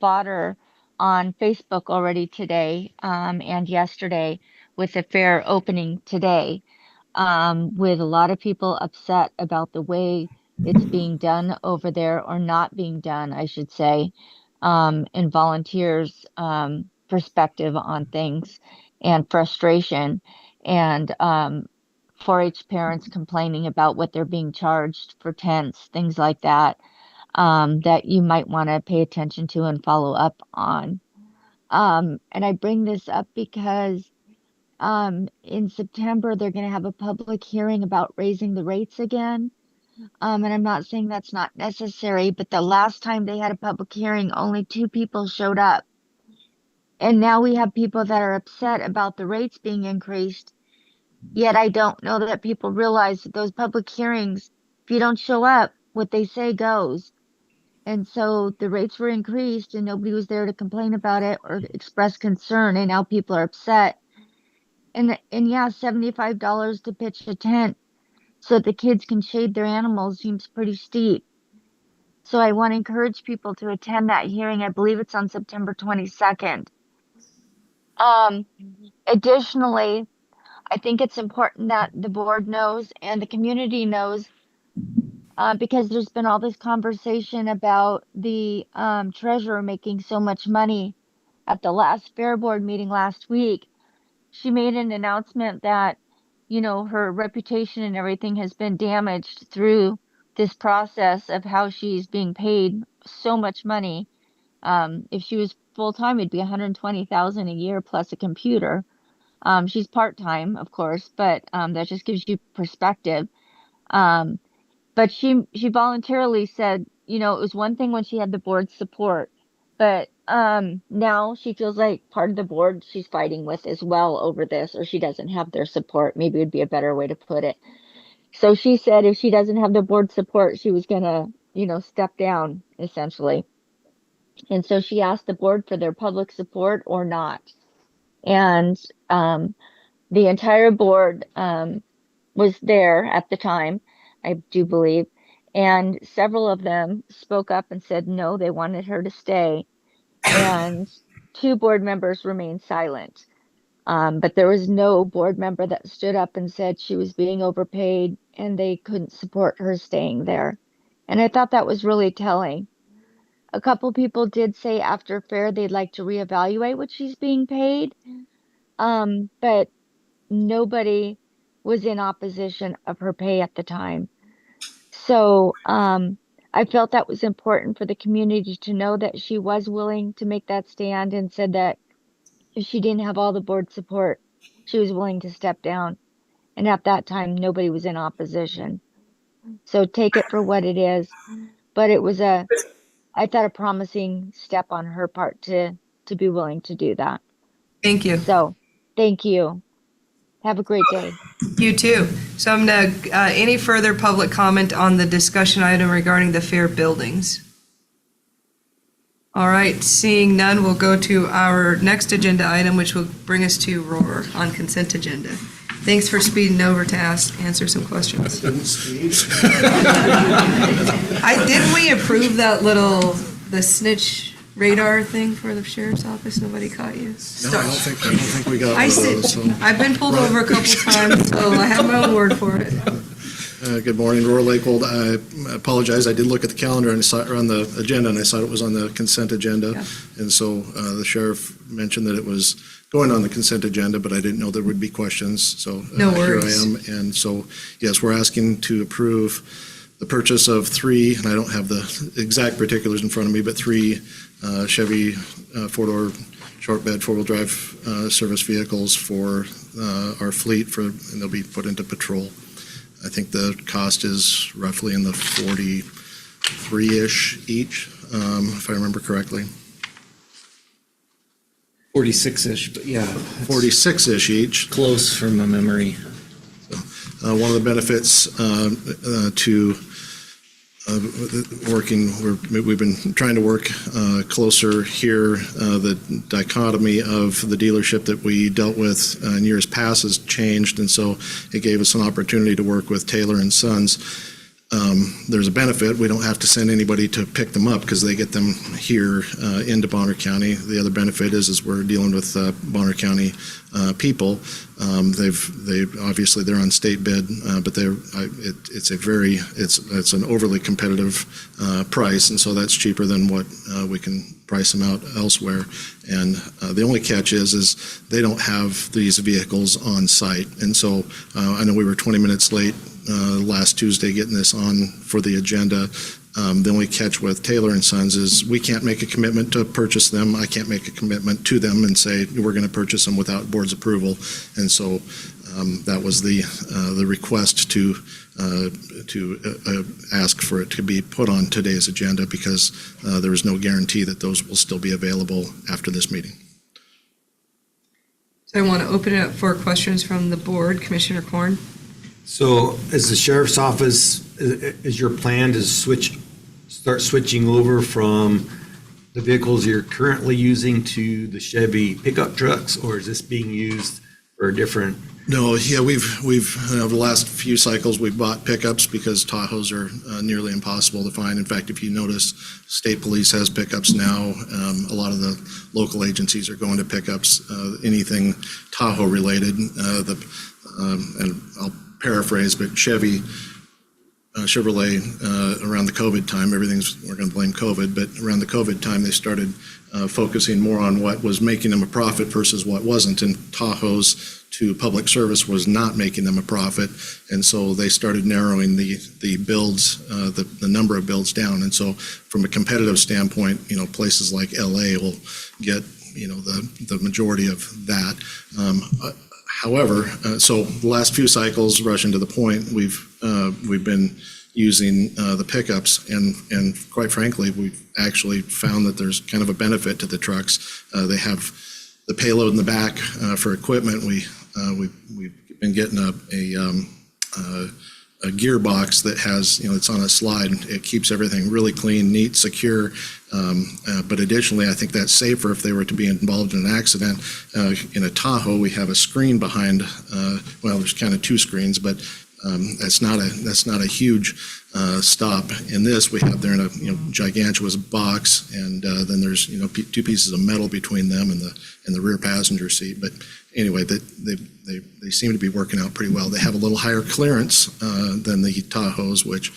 fodder on Facebook already today and yesterday with the fair opening today, with a lot of people upset about the way it's being done over there, or not being done, I should say, and volunteers' perspective on things and frustration, and 4-H parents complaining about what they're being charged for tents, things like that, that you might want to pay attention to and follow up on. And I bring this up because in September, they're going to have a public hearing about raising the rates again. And I'm not saying that's not necessary, but the last time they had a public hearing, only 2 people showed up. And now we have people that are upset about the rates being increased. Yet I don't know that people realize that those public hearings, if you don't show up, what they say goes. And so the rates were increased and nobody was there to complain about it or express concern. And now people are upset. And yeah, $75 to pitch a tent so the kids can shade their animals seems pretty steep. So I want to encourage people to attend that hearing. I believe it's on September 22nd. Additionally, I think it's important that the board knows and the community knows, because there's been all this conversation about the treasurer making so much money. At the last fair board meeting last week, she made an announcement that, her reputation and everything has been damaged through this process of how she's being paid so much money. If she was full-time, it'd be $120,000 a year plus a computer. She's part-time, of course, but that just gives you perspective. But she voluntarily said, it was one thing when she had the board's support, but now she feels like part of the board she's fighting with as well over this, or she doesn't have their support. Maybe would be a better way to put it. So she said if she doesn't have the board support, she was gonna, step down essentially. And so she asked the board for their public support or not. And the entire board was there at the time, I do believe. And several of them spoke up and said no, they wanted her to stay. And 2 board members remained silent. But there was no board member that stood up and said she was being overpaid and they couldn't support her staying there. And I thought that was really telling. A couple people did say after fair they'd like to reevaluate what she's being paid. But nobody was in opposition of her pay at the time. So I felt that was important for the community to know that she was willing to make that stand and said that if she didn't have all the board support, she was willing to step down. And at that time, nobody was in opposition. So take it for what it is. But it was I thought, a promising step on her part to be willing to do that. Thank you. So thank you. Have a great day. You too. So I'm gonna, any further public comment on the discussion item regarding the fair buildings? All right, seeing none, we'll go to our next agenda item, which will bring us to Roar on consent agenda. Thanks for speeding over to answer some questions. Didn't speed. Didn't we approve that the snitch radar thing for the sheriff's office? Nobody caught you? No, I don't think we got one of those. So. I've been pulled over a couple times, so I have my own word for it. Good morning, Roar Lakewold. I apologize. I did look at the calendar and I saw it on the agenda, and I saw it was on the consent agenda. Yeah. And so the sheriff mentioned that it was going on the consent agenda, but I didn't know there would be questions. So No here I worries. am. And so, yes, we're asking to approve the purchase of 3, and I don't have the exact particulars in front of me, but 3 Chevy 4-door short bed 4-wheel drive service vehicles for our fleet, and they'll be put into patrol. I think the cost is roughly in the 43-ish each, if I remember correctly. 46-ish, but yeah. 46-ish each. Close from my memory. One of the benefits to we've been trying to work closer here. The dichotomy of the dealership that we dealt with in years past has changed, and so it gave us an opportunity to work with Taylor and Sons. There's a benefit. We don't have to send anybody to pick them up because they get them here into Bonner County. The other benefit is we're dealing with Bonner County people. They're on state bid, but it's an overly competitive price, and so that's cheaper than what we can price them out elsewhere. And the only catch is they don't have these vehicles on site, and so I know we were 20 minutes late last Tuesday getting this on for the agenda. The only catch with Taylor and Sons is we can't make a commitment to purchase them. I can't make a commitment to them and say we're going to purchase them without board's approval. And so that was the request to ask for it to be put on today's agenda because there is no guarantee that those will still be available after this meeting. So I want to open it up for questions from the board. Commissioner Korn? So is the sheriff's office, is your plan to start switching over from the vehicles you're currently using to the Chevy pickup trucks, or is this being used for a different? No, yeah, we've over the last few cycles, we've bought pickups because Tahoes are nearly impossible to find. In fact, if you notice, state police has pickups now. A lot of the local agencies are going to pickups, anything Tahoe related. And I'll paraphrase, but Chevrolet, around the COVID time, we're going to blame COVID, but around the COVID time, they started focusing more on what was making them a profit versus what wasn't. And Tahoe's to public service was not making them a profit. And so they started narrowing the builds, the number of builds down. And so from a competitive standpoint, places like LA will get, the majority of that. However, so the last few cycles, rushing to the point, we've been using the pickups, and quite frankly, we've actually found that there's kind of a benefit to the trucks. They have the payload in the back for equipment. We've been getting a a gearbox that has, it's on a slide. It keeps everything really clean, neat, secure. But additionally, I think that's safer if they were to be involved in an accident. In a Tahoe, we have a screen behind, well, there's kind of two screens, but that's not a huge stop. In this, we have there in a gigantuous box, and then there's two pieces of metal between them and the rear passenger seat. But anyway, they seem to be working out pretty well. They have a little higher clearance than the Tahoes, which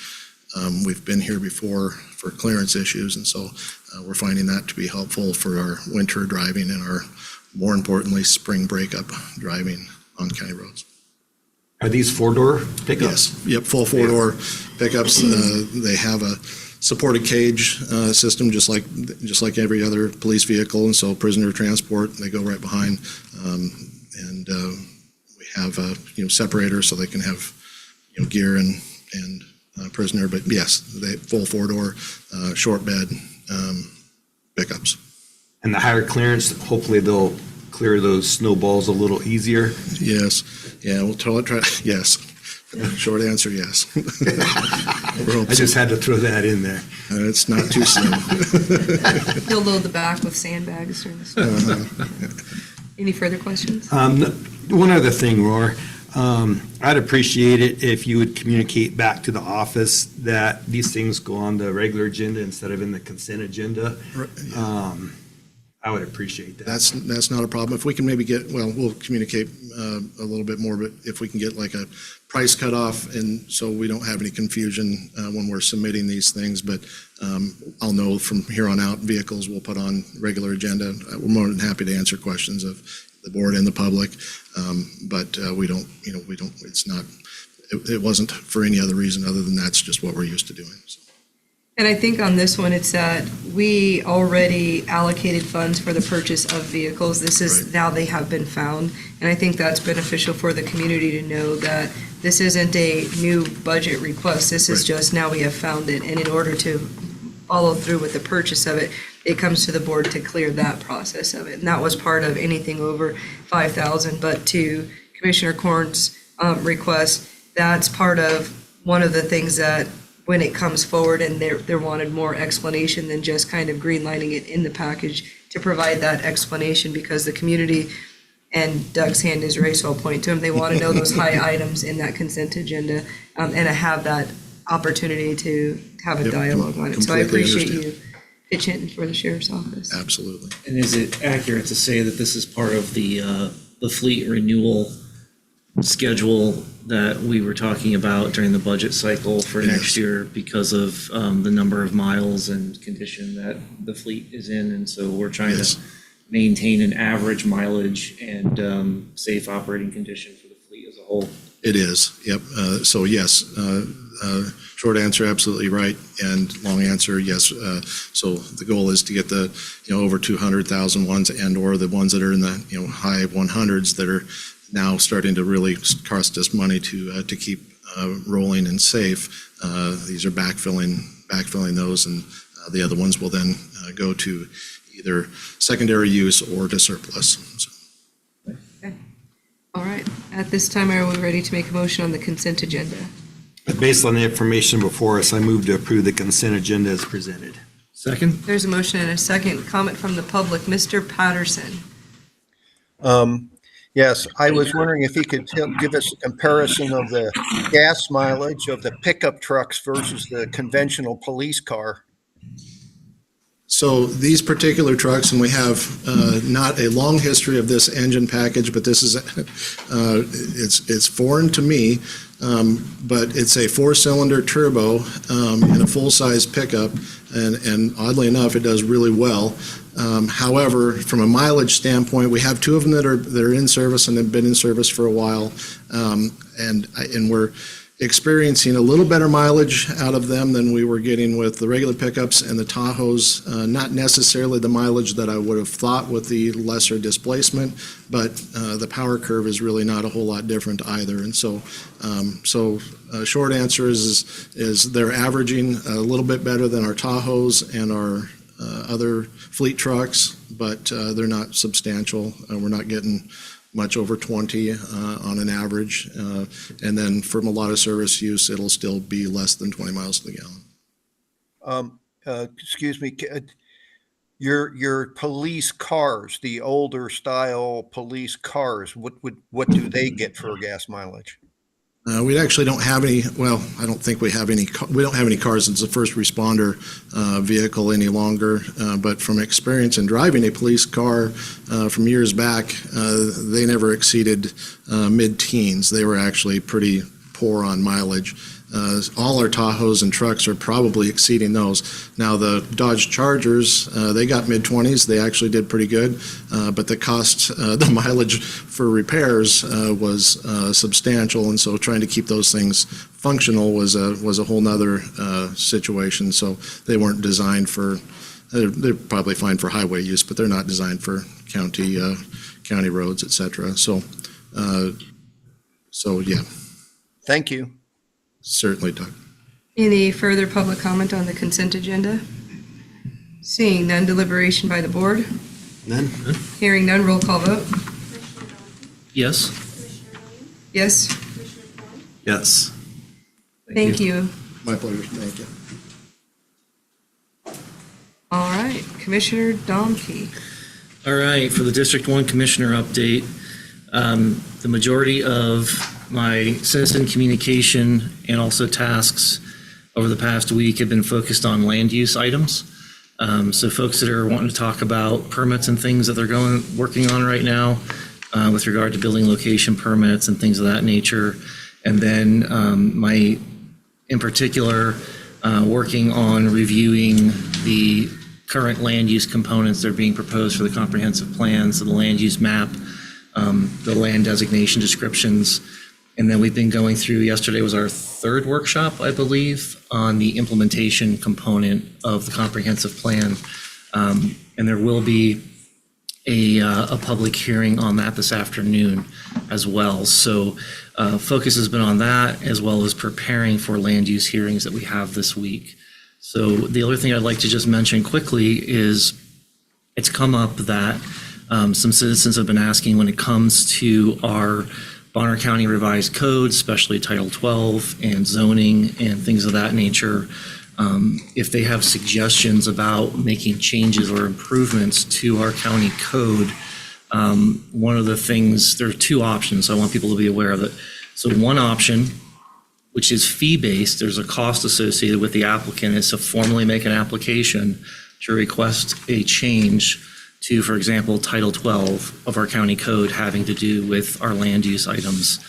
we've been here before for clearance issues, and so we're finding that to be helpful for our winter driving and our, more importantly, spring breakup driving on county roads. Are these four-door pickups? Yes, yep, full four-door pickups. They have a supported cage system, just like every other police vehicle, and so prisoner transport, they go right behind. And we have a separator so they can have gear and prisoner. But yes, they full four-door short bed pickups. And the higher clearance, hopefully they'll clear those snowballs a little easier. Yes, yeah, we'll try. Yes, short answer, yes. I just had to throw that in there. It's not too soon. They'll load the back with sandbags during the snow. Any further questions? One other thing, Roar. I'd appreciate it if you would communicate back to the office that these things go on the regular agenda instead of in the consent agenda. I would appreciate that. That's not a problem. If we can maybe we'll communicate a little bit more, but if we can get like a price cutoff, and so we don't have any confusion when we're submitting these things, but I'll know from here on out, vehicles we'll put on regular agenda. We're more than happy to answer questions of the board and the public, but we don't, it wasn't for any other reason other than that's just what we're used to doing. So. And I think on this one, it's that we already allocated funds for the purchase of vehicles. This is, right. Now they have been found. And I think that's beneficial for the community to know that this isn't a new budget request. This is Right. just now we have found it. And in order to follow through with the purchase of it, it comes to the board to clear that process of it. And that was part of anything over 5,000. But to Commissioner Korn's request, that's part of one of the things that when it comes forward and there wanted more explanation than just kind of greenlighting it in the package, to provide that explanation, because the community, and Doug's hand is raised, so I'll point to him, they want to know those high items in that consent agenda, and to have that opportunity to have a Yep, dialogue on it. So I completely appreciate understand. you pitching for the sheriff's office. Absolutely. And is it accurate to say that this is part of the fleet renewal schedule that we were talking about during the budget cycle for Yes. next year because of the number of miles and condition that the fleet is in? And so we're trying Yes. to maintain an average mileage and safe operating condition for the fleet as a whole. It is, yep. So yes, short answer, absolutely right, and long answer, yes. So the goal is to get the, over 200,000 ones and/or the ones that are in the, high 100s that are now starting to really cost us money to keep rolling and safe. These are backfilling those, and the other ones will then go to either secondary use or to surplus. So. Okay. All right. At this time, are we ready to make a motion on the consent agenda? Based on the information before us, I move to approve the consent agenda as presented. Second? There's a motion and a second. Comment from the public. Mr. Patterson. Yes, I was wondering if he could give us a comparison of the gas mileage of the pickup trucks versus the conventional police car. So these particular trucks, and we have not a long history of this engine package, but this is, it's foreign to me, but it's a 4-cylinder turbo in a full-size pickup, and oddly enough, it does really well. However, from a mileage standpoint, we have two of them that are in service and have been in service for a while, and we're experiencing a little better mileage out of them than we were getting with the regular pickups and the Tahoes. Not necessarily the mileage that I would have thought with the lesser displacement, but the power curve is really not a whole lot different either. And so, short answer is they're averaging a little bit better than our Tahoes and our other fleet trucks, but they're not substantial. We're not getting much over 20 on an average. And then from a lot of service use, it'll still be less than 20 miles to the gallon. Excuse me, your police cars, the older style police cars, what do they get for gas mileage? We actually don't have any, well, I don't think we have any, we don't have any cars as a first responder vehicle any longer. But from experience in driving a police car from years back, they never exceeded mid-teens. They were actually pretty poor on mileage. All our Tahoes and trucks are probably exceeding those. Now, the Dodge Chargers, they got mid-20s. They actually did pretty good, but the cost, the mileage for repairs was substantial, and so trying to keep those things functional was a whole nother situation. So they weren't designed for, they're probably fine for highway use, but they're not designed for county roads, et cetera. So yeah. Thank you. Certainly, Doug. Any further public comment on the consent agenda? Seeing none, deliberation by the board. None? Hearing none, roll call vote. Yes? Yes? Yes. Thank you. My pleasure. Thank you. All right, Commissioner Domke. All right, for the District 1 Commissioner update, the majority of my citizen communication and also tasks over the past week have been focused on land use items. So folks that are wanting to talk about permits and things that they're working on right now with regard to building location permits and things of that nature. And then in particular, working on reviewing the current land use components that are being proposed for the comprehensive plan, so the land use map, the land designation descriptions. And then we've been going through, yesterday was our third workshop, I believe, on the implementation component of the comprehensive plan. And there will be a public hearing on that this afternoon as well. So focus has been on that, as well as preparing for land use hearings that we have this week. So the other thing I'd like to just mention quickly is it's come up that some citizens have been asking when it comes to our Bonner County Revised Code, especially Title 12 and zoning and things of that nature, if they have suggestions about making changes or improvements to our county code. One of the things, there are two options, so I want people to be aware of it. So one option, which is fee-based, there's a cost associated with the applicant, is to formally make an application to request a change to, for example, Title 12 of our county code having to do with our land use items.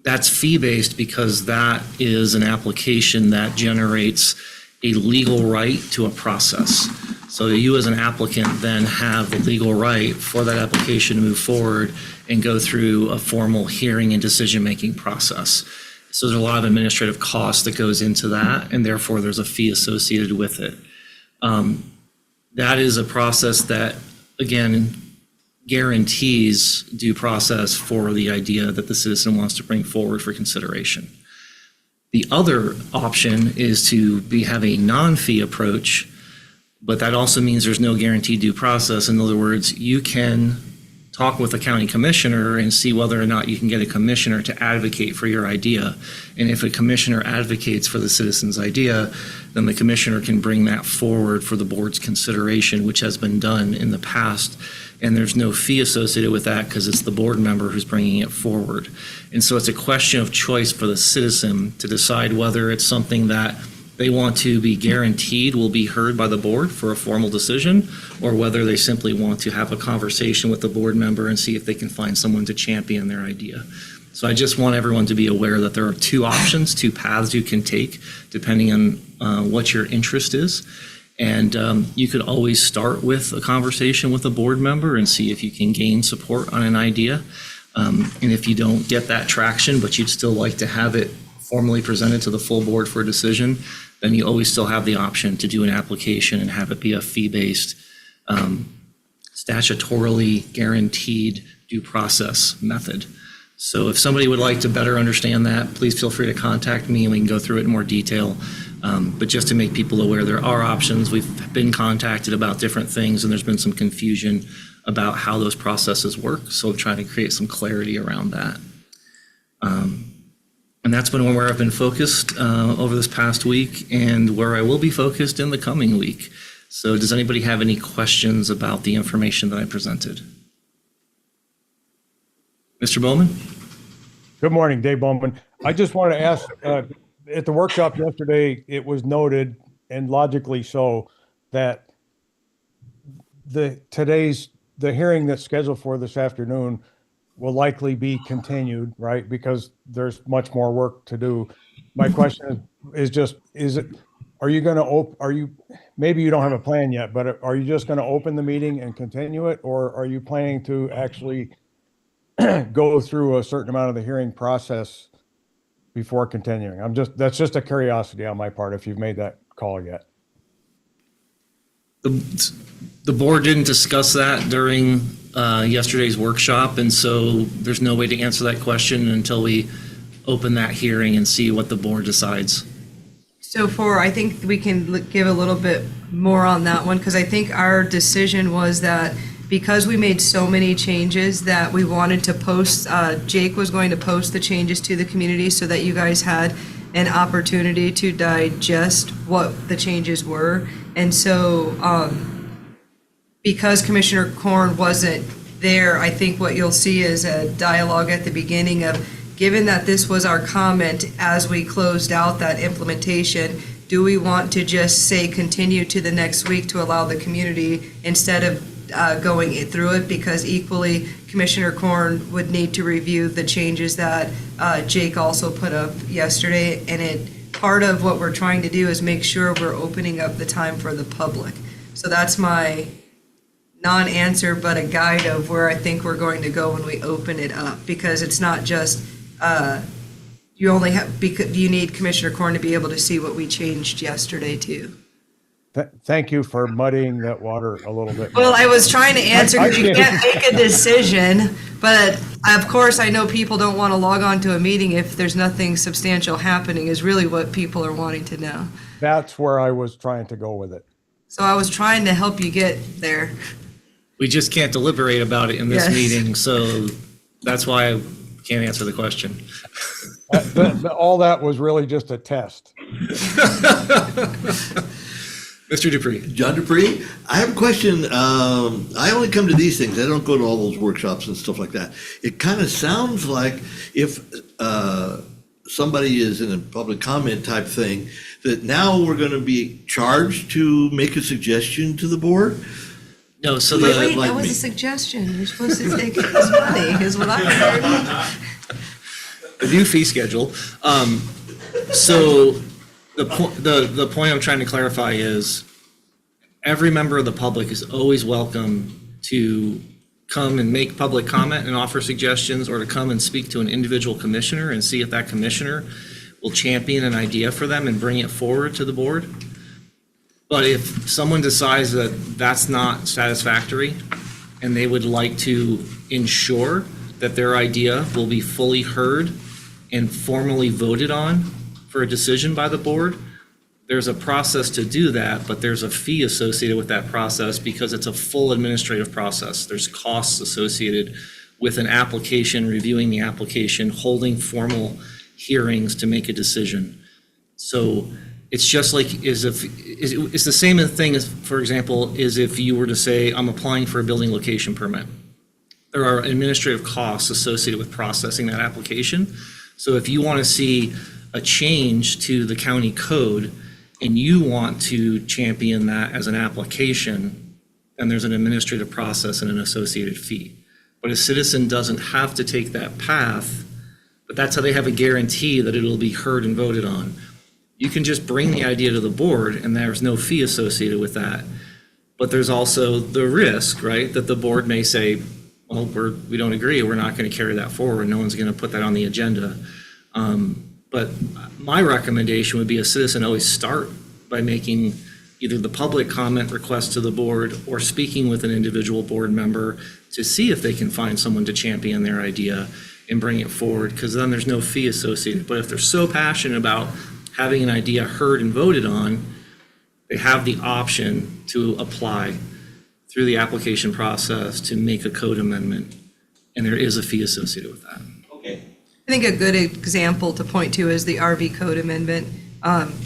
That's fee-based because that is an application that generates a legal right to a process. So you as an applicant then have the legal right for that application to move forward and go through a formal hearing and decision-making process. So there's a lot of administrative cost that goes into that, and therefore there's a fee associated with it. That is a process that, again, guarantees due process for the idea that the citizen wants to bring forward for consideration. The other option is to have a non-fee approach, but that also means there's no guaranteed due process. In other words, you can talk with a county commissioner and see whether or not you can get a commissioner to advocate for your idea. And if a commissioner advocates for the citizen's idea, then the commissioner can bring that forward for the board's consideration, which has been done in the past. And there's no fee associated with that because it's the board member who's bringing it forward. And so it's a question of choice for the citizen to decide whether it's something that they want to be guaranteed will be heard by the board for a formal decision, or whether they simply want to have a conversation with the board member and see if they can find someone to champion their idea. So I just want everyone to be aware that there are two options, two paths you can take, depending on what your interest is. And you could always start with a conversation with a board member and see if you can gain support on an idea. And if you don't get that traction, but you'd still like to have it formally presented to the full board for a decision, then you always still have the option to do an application and have it be a fee-based, statutorily guaranteed due process method. So if somebody would like to better understand that, please feel free to contact me and we can go through it in more detail. But just to make people aware, there are options. We've been contacted about different things and there's been some confusion about how those processes work. So trying to create some clarity around that. And that's been where I've been focused over this past week and where I will be focused in the coming week. So does anybody have any questions about the information that I presented? Mr. Bowman? Good morning, Dave Bowman. I just want to ask, at the workshop yesterday, it was noted, and logically so, that the hearing that's scheduled for this afternoon will likely be continued, right? Because there's much more work to do. My question is just, are you going to maybe you don't have a plan yet, but are you just going to open the meeting and continue it? Or are you planning to actually go through a certain amount of the hearing process before continuing? That's just a curiosity on my part, if you've made that call yet. The board didn't discuss that during yesterday's workshop, and so there's no way to answer that question until we open that hearing and see what the board decides. So I think we can give a little bit more on that one, because I think our decision was that because we made so many changes that we wanted to post, Jake was going to post the changes to the community so that you guys had an opportunity to digest what the changes were. And so because Commissioner Korn wasn't there, I think what you'll see is a dialogue at the beginning of, given that this was our comment as we closed out that implementation, do we want to just say continue to the next week to allow the community instead of going through it? Because equally, Commissioner Korn would need to review the changes that Jake also put up yesterday. And part of what we're trying to do is make sure we're opening up the time for the public. So that's my non-answer, but a guide of where I think we're going to go when we open it up. Because it's not just, you need Commissioner Korn to be able to see what we changed yesterday too. Thank you for muddying that water a little bit more. Well, I was trying to answer because you can't make a decision, but of course I know people don't want to log on to a meeting if there's nothing substantial happening, is really what people are wanting to know. That's where I was trying to go with it. So I was trying to help you get there. We just can't deliberate about it in this Yes. meeting, so that's why I can't answer the question. All that was really just a test. Mr. Dupree. John Dupree, I have a question. I only come to these things. I don't go to all those workshops and stuff like that. It kind of sounds like if somebody is in a public comment type thing, that now we're going to be charged to make a suggestion to the board. No, so Wait, that was a suggestion. You're supposed to take this money, is what I heard. the new fee schedule. So the point I'm trying to clarify is every member of the public is always welcome to come and make public comment and offer suggestions, or to come and speak to an individual commissioner and see if that commissioner will champion an idea for them and bring it forward to the board. But if someone decides that that's not satisfactory and they would like to ensure that their idea will be fully heard and formally voted on for a decision by the board, there's a process to do that, but there's a fee associated with that process because it's a full administrative process. There's costs associated with an application, reviewing the application, holding formal hearings to make a decision. So it's just like it's the same thing as, for example, is if you were to say, I'm applying for a building location permit. There are administrative costs associated with processing that application. So if you want to see a change to the county code and you want to champion that as an application, then there's an administrative process and an associated fee. But a citizen doesn't have to take that path, but that's how they have a guarantee that it'll be heard and voted on. You can just bring the idea to the board and there's no fee associated with that. But there's also the risk, right, that the board may say, well, we don't agree, we're not going to carry that forward, no one's going to put that on the agenda. But my recommendation would be a citizen always start by making either the public comment request to the board or speaking with an individual board member to see if they can find someone to champion their idea and bring it forward, because then there's no fee associated. But if they're so passionate about having an idea heard and voted on, they have the option to apply through the application process to make a code amendment, and there is a fee associated with that. Okay. I think a good example to point to is the RV code amendment.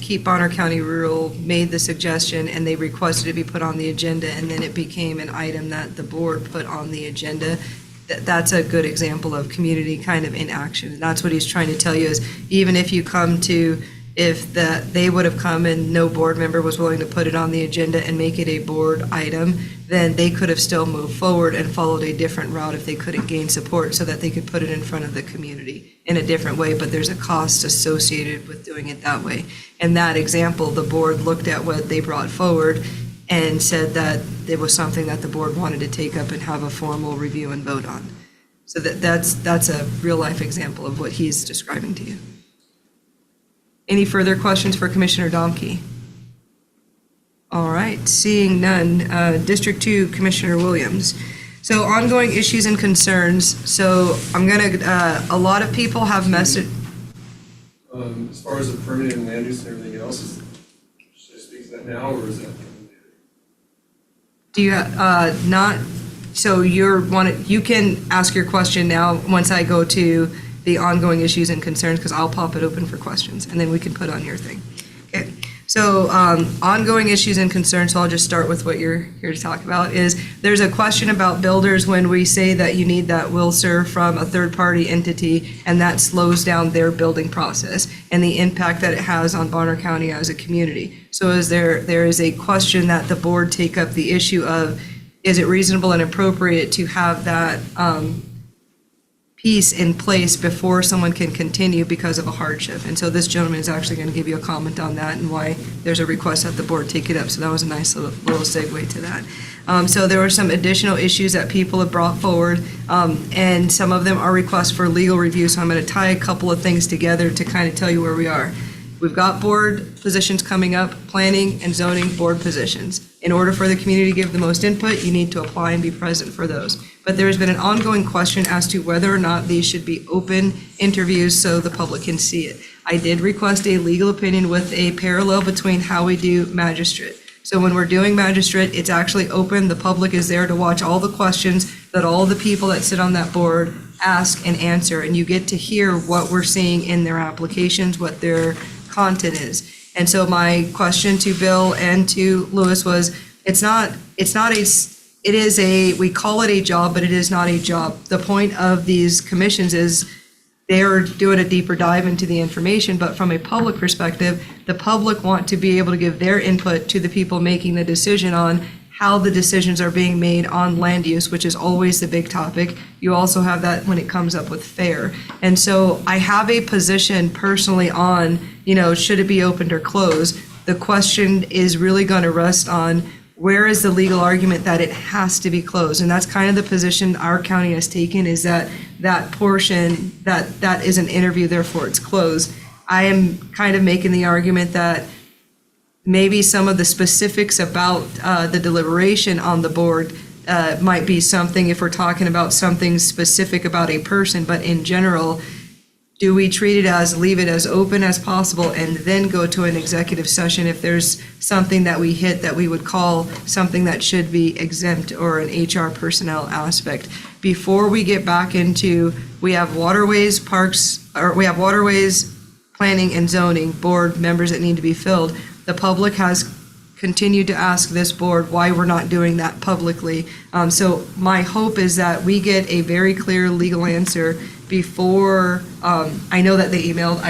Keep Bonner County Rural made the suggestion and they requested it be put on the agenda, and then it became an item that the board put on the agenda. That's a good example of community kind of in action. And that's what he's trying to tell you is even if you come to, if they would have come and no board member was willing to put it on the agenda and make it a board item, then they could have still moved forward and followed a different route if they couldn't gain support so that they could put it in front of the community in a different way, but there's a cost associated with doing it that way. In that example, the board looked at what they brought forward and said that it was something that the board wanted to take up and have a formal review and vote on. So that's a real-life example of what he's describing to you. Any further questions for Commissioner Domke? All right, seeing none, District 2, Commissioner Williams. So ongoing issues and concerns. So I'm gonna, a lot of people have messaged. As far as the permitting and land use and everything else, should I speak to that now, or is that? Do you, not, so you can ask your question now, once I go to the ongoing issues and concerns, because I'll pop it open for questions, and then we can put on your thing. Okay, so ongoing issues and concerns, so I'll just start with what you're here to talk about, is there's a question about builders when we say that you need that will serve from a third-party entity, and that slows down their building process, and the impact that it has on Bonner County as a community. So there is a question that the board take up the issue of, is it reasonable and appropriate to have that piece in place before someone can continue because of a hardship? And so this gentleman is actually going to give you a comment on that and why there's a request that the board take it up. So that was a nice little segue to that. So there were some additional issues that people have brought forward, and some of them are requests for legal review. So I'm going to tie a couple of things together to kind of tell you where we are. We've got board positions coming up, planning and zoning board positions. In order for the community to give the most input, you need to apply and be present for those. But there has been an ongoing question as to whether or not these should be open interviews so the public can see it. I did request a legal opinion with a parallel between how we do magistrate. So when we're doing magistrate, it's actually open. The public is there to watch all the questions that all the people that sit on that board ask and answer, and you get to hear what we're seeing in their applications, what their content is. And so my question to Bill and to Lewis was, we call it a job, but it is not a job. The point of these commissions is they're doing a deeper dive into the information, but from a public perspective, the public want to be able to give their input to the people making the decision on how the decisions are being made on land use, which is always the big topic. You also have that when it comes up with fair. And so I have a position personally on, should it be opened or closed? The question is really going to rest on where is the legal argument that it has to be closed? And that's kind of the position our county has taken, is that portion, that is an interview, therefore it's closed. I am kind of making the argument that maybe some of the specifics about the deliberation on the board might be something, if we're talking about something specific about a person, but in general, do we treat it as, leave it as open as possible and then go to an executive session if there's something that we hit that we would call something that should be exempt or an HR personnel aspect? Before we get back into, we have waterways, parks, or we have waterways, planning and zoning board members that need to be filled. The public has continued to ask this board why we're not doing that publicly. So my hope is that we get a very clear legal answer before, I know that they emailed.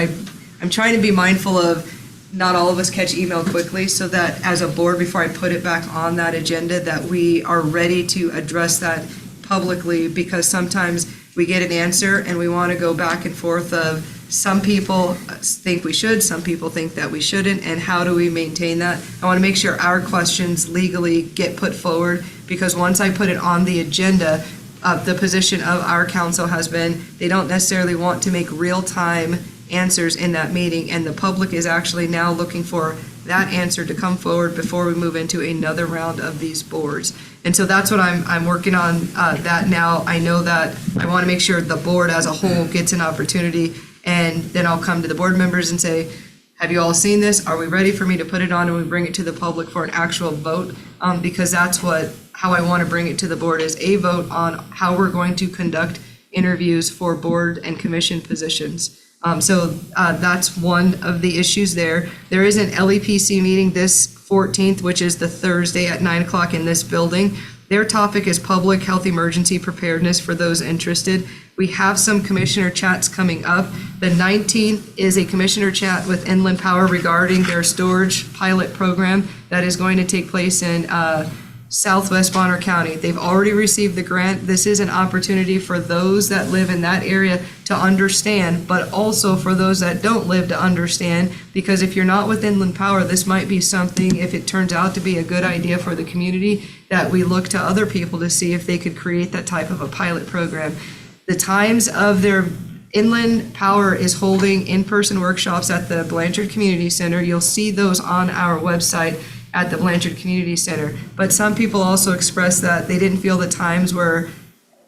I'm trying to be mindful of not all of us catch email quickly, so that as a board, before I put it back on that agenda, that we are ready to address that publicly, because sometimes we get an answer and we want to go back and forth of, some people think we should, some people think that we shouldn't, and how do we maintain that? I want to make sure our questions legally get put forward, because once I put it on the agenda, the position of our council has been, they don't necessarily want to make real-time answers in that meeting, and the public is actually now looking for that answer to come forward before we move into another round of these boards. And so that's what I'm working on that now. I know that I want to make sure the board as a whole gets an opportunity, and then I'll come to the board members and say, Have you all seen this? Are we ready for me to put it on and we bring it to the public for an actual vote? Because that's how I want to bring it to the board, is a vote on how we're going to conduct interviews for board and commission positions. So that's one of the issues there. There is an LEPC meeting this 14th, which is the Thursday at 9 o'clock in this building. Their topic is public health emergency preparedness for those interested. We have some commissioner chats coming up. The 19th is a commissioner chat with Inland Power regarding their storage pilot program that is going to take place in Southwest Bonner County. They've already received the grant. This is an opportunity for those that live in that area to understand, but also for those that don't live to understand, because if you're not with Inland Power, this might be something, if it turns out to be a good idea for the community, that we look to other people to see if they could create that type of a pilot program. The times of their Inland Power is holding in-person workshops at the Blanchard Community Center. You'll see those on our website at the Blanchard Community Center. But some people also expressed that they didn't feel the times were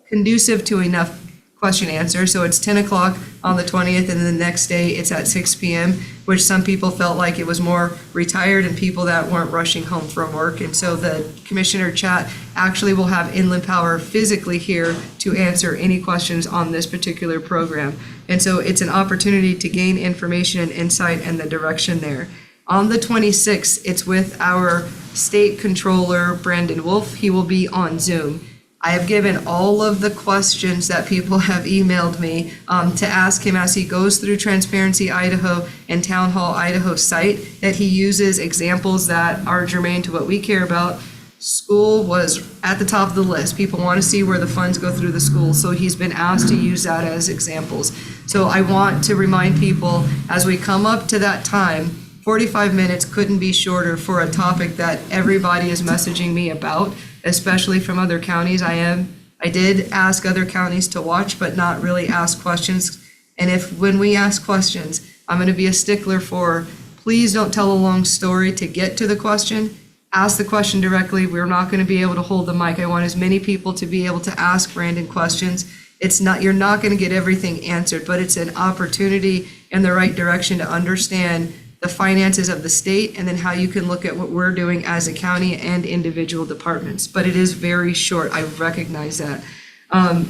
conducive to enough question answer. So it's 10 o'clock on the 20th, and then the next day it's at 6 p.m., which some people felt like it was more retired and people that weren't rushing home from work. And so the commissioner chat actually will have Inland Power physically here to answer any questions on this particular program. And so it's an opportunity to gain information and insight and the direction there. On the 26th, it's with our state controller, Brandon Wolf. He will be on Zoom. I have given all of the questions that people have emailed me to ask him as he goes through Transparency Idaho and Town Hall Idaho site, that he uses examples that are germane to what we care about. School was at the top of the list. People want to see where the funds go through the school, so he's been asked to use that as examples. So I want to remind people, as we come up to that time, 45 minutes couldn't be shorter for a topic that everybody is messaging me about, especially from other counties. I did ask other counties to watch, but not really ask questions. And when we ask questions, I'm going to be a stickler for, please don't tell a long story to get to the question. Ask the question directly. We're not going to be able to hold the mic. I want as many people to be able to ask Brandon questions. You're not going to get everything answered, but it's an opportunity in the right direction to understand the finances of the state, and then how you can look at what we're doing as a county and individual departments. But it is very short. I recognize that.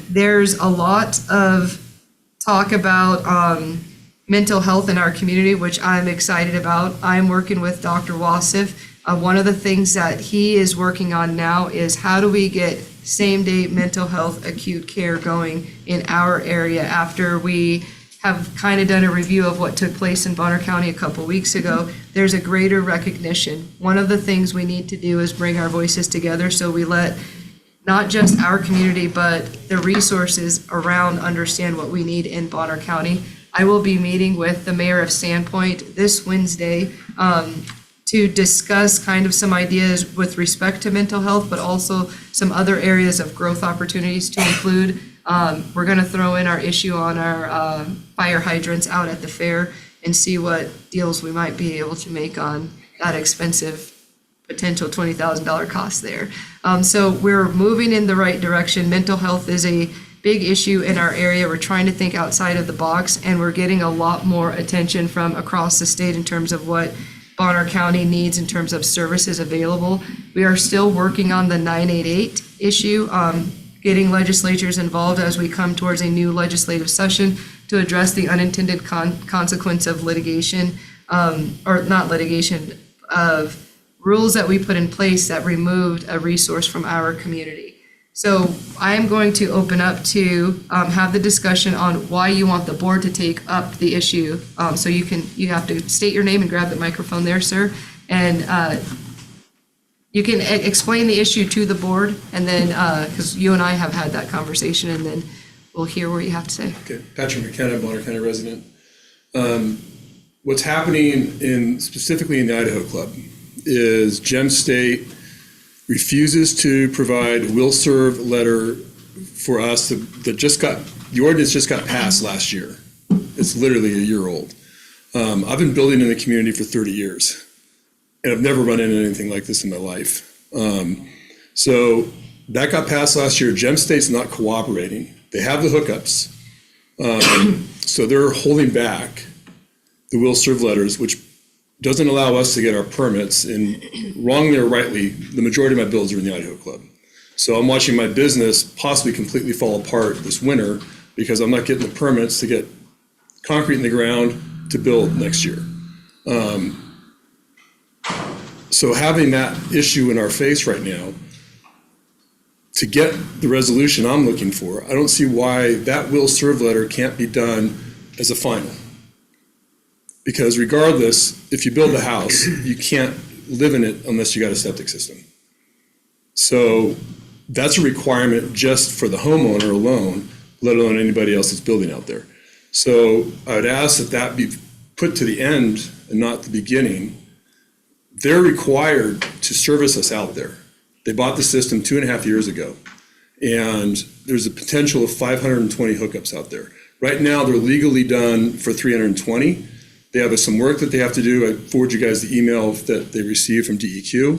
There's a lot of talk about mental health in our community, which I'm excited about. I'm working with Dr. Wasif. One of the things that he is working on now is how do we get same-day mental health acute care going in our area after we have kind of done a review of what took place in Bonner County a couple weeks ago. There's a greater recognition. One of the things we need to do is bring our voices together so we let not just our community, but the resources around understand what we need in Bonner County. I will be meeting with the mayor of Sandpoint this Wednesday to discuss kind of some ideas with respect to mental health, but also some other areas of growth opportunities to include. We're going to throw in our issue on our fire hydrants out at the fair and see what deals we might be able to make on that expensive potential $20,000 cost there. So we're moving in the right direction. Mental health is a big issue in our area. We're trying to think outside of the box, and we're getting a lot more attention from across the state in terms of what Bonner County needs in terms of services available. We are still working on the 988 issue, getting legislatures involved as we come towards a new legislative session to address the unintended consequence of litigation, or not litigation, of rules that we put in place that removed a resource from our community. So I am going to open up to have the discussion on why you want the board to take up the issue. So you have to state your name and grab the microphone there, sir. And you can explain the issue to the board, and then, because you and I have had that conversation, and then we'll hear what you have to say. Okay, Patrick McKenna, Bonner County resident. What's happening specifically in the Idaho Club is Gem State refuses to provide a will serve letter for us the ordinance just got passed last year. It's literally a year old. I've been building in the community for 30 years, and I've never run into anything like this in my life. So that got passed last year. Gem State's not cooperating. They have the hookups. So they're holding back the will serve letters, which doesn't allow us to get our permits, and wrongly or rightly, the majority of my bills are in the Idaho Club. So I'm watching my business possibly completely fall apart this winter because I'm not getting the permits to get concrete in the ground to build next year. So having that issue in our face right now, to get the resolution I'm looking for, I don't see why that will serve letter can't be done as a final. Because regardless, if you build a house, you can't live in it unless you got a septic system. So that's a requirement just for the homeowner alone, let alone anybody else that's building out there. So I would ask that that be put to the end and not the beginning. They're required to service us out there. They bought the system 2.5 years ago, and there's a potential of 520 hookups out there. Right now, they're legally done for 320. They have some work that they have to do. I forward you guys the email that they received from DEQ.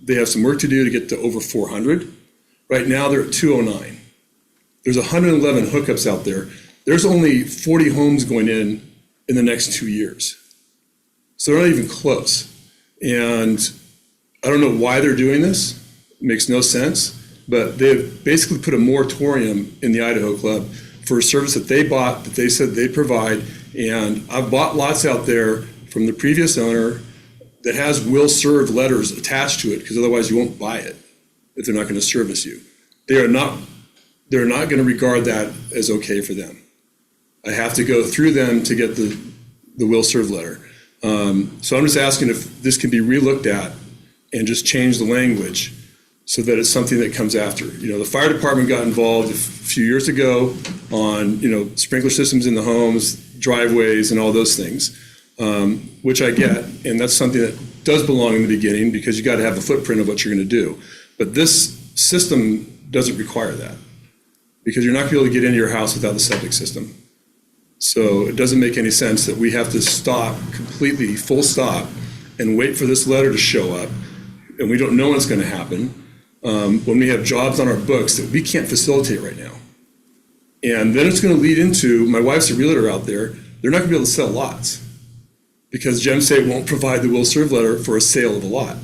They have some work to do to get to over 400. Right now, they're at 209. There's 111 hookups out there. There's only 40 homes going in the next 2 years. So they're not even close. And I don't know why they're doing this. It makes no sense. But they've basically put a moratorium in the Idaho Club for a service that they bought, that they said they provide. And I've bought lots out there from the previous owner that has will serve letters attached to it, because otherwise you won't buy it if they're not going to service you. They're not going to regard that as okay for them. I have to go through them to get the will serve letter. So I'm just asking if this can be relooked at and just change the language so that it's something that comes after. You know, the fire department got involved a few years ago on, sprinkler systems in the homes, driveways, and all those things, which I get. And that's something that does belong in the beginning because you got to have a footprint of what you're going to do. But this system doesn't require that because you're not going to be able to get into your house without the septic system. So it doesn't make any sense that we have to stop completely, full stop, and wait for this letter to show up, and we don't know when it's going to happen, when we have jobs on our books that we can't facilitate right now. And then it's going to lead into, my wife's a realtor out there, they're not going to be able to sell lots because GemState won't provide the will serve letter for a sale of a lot.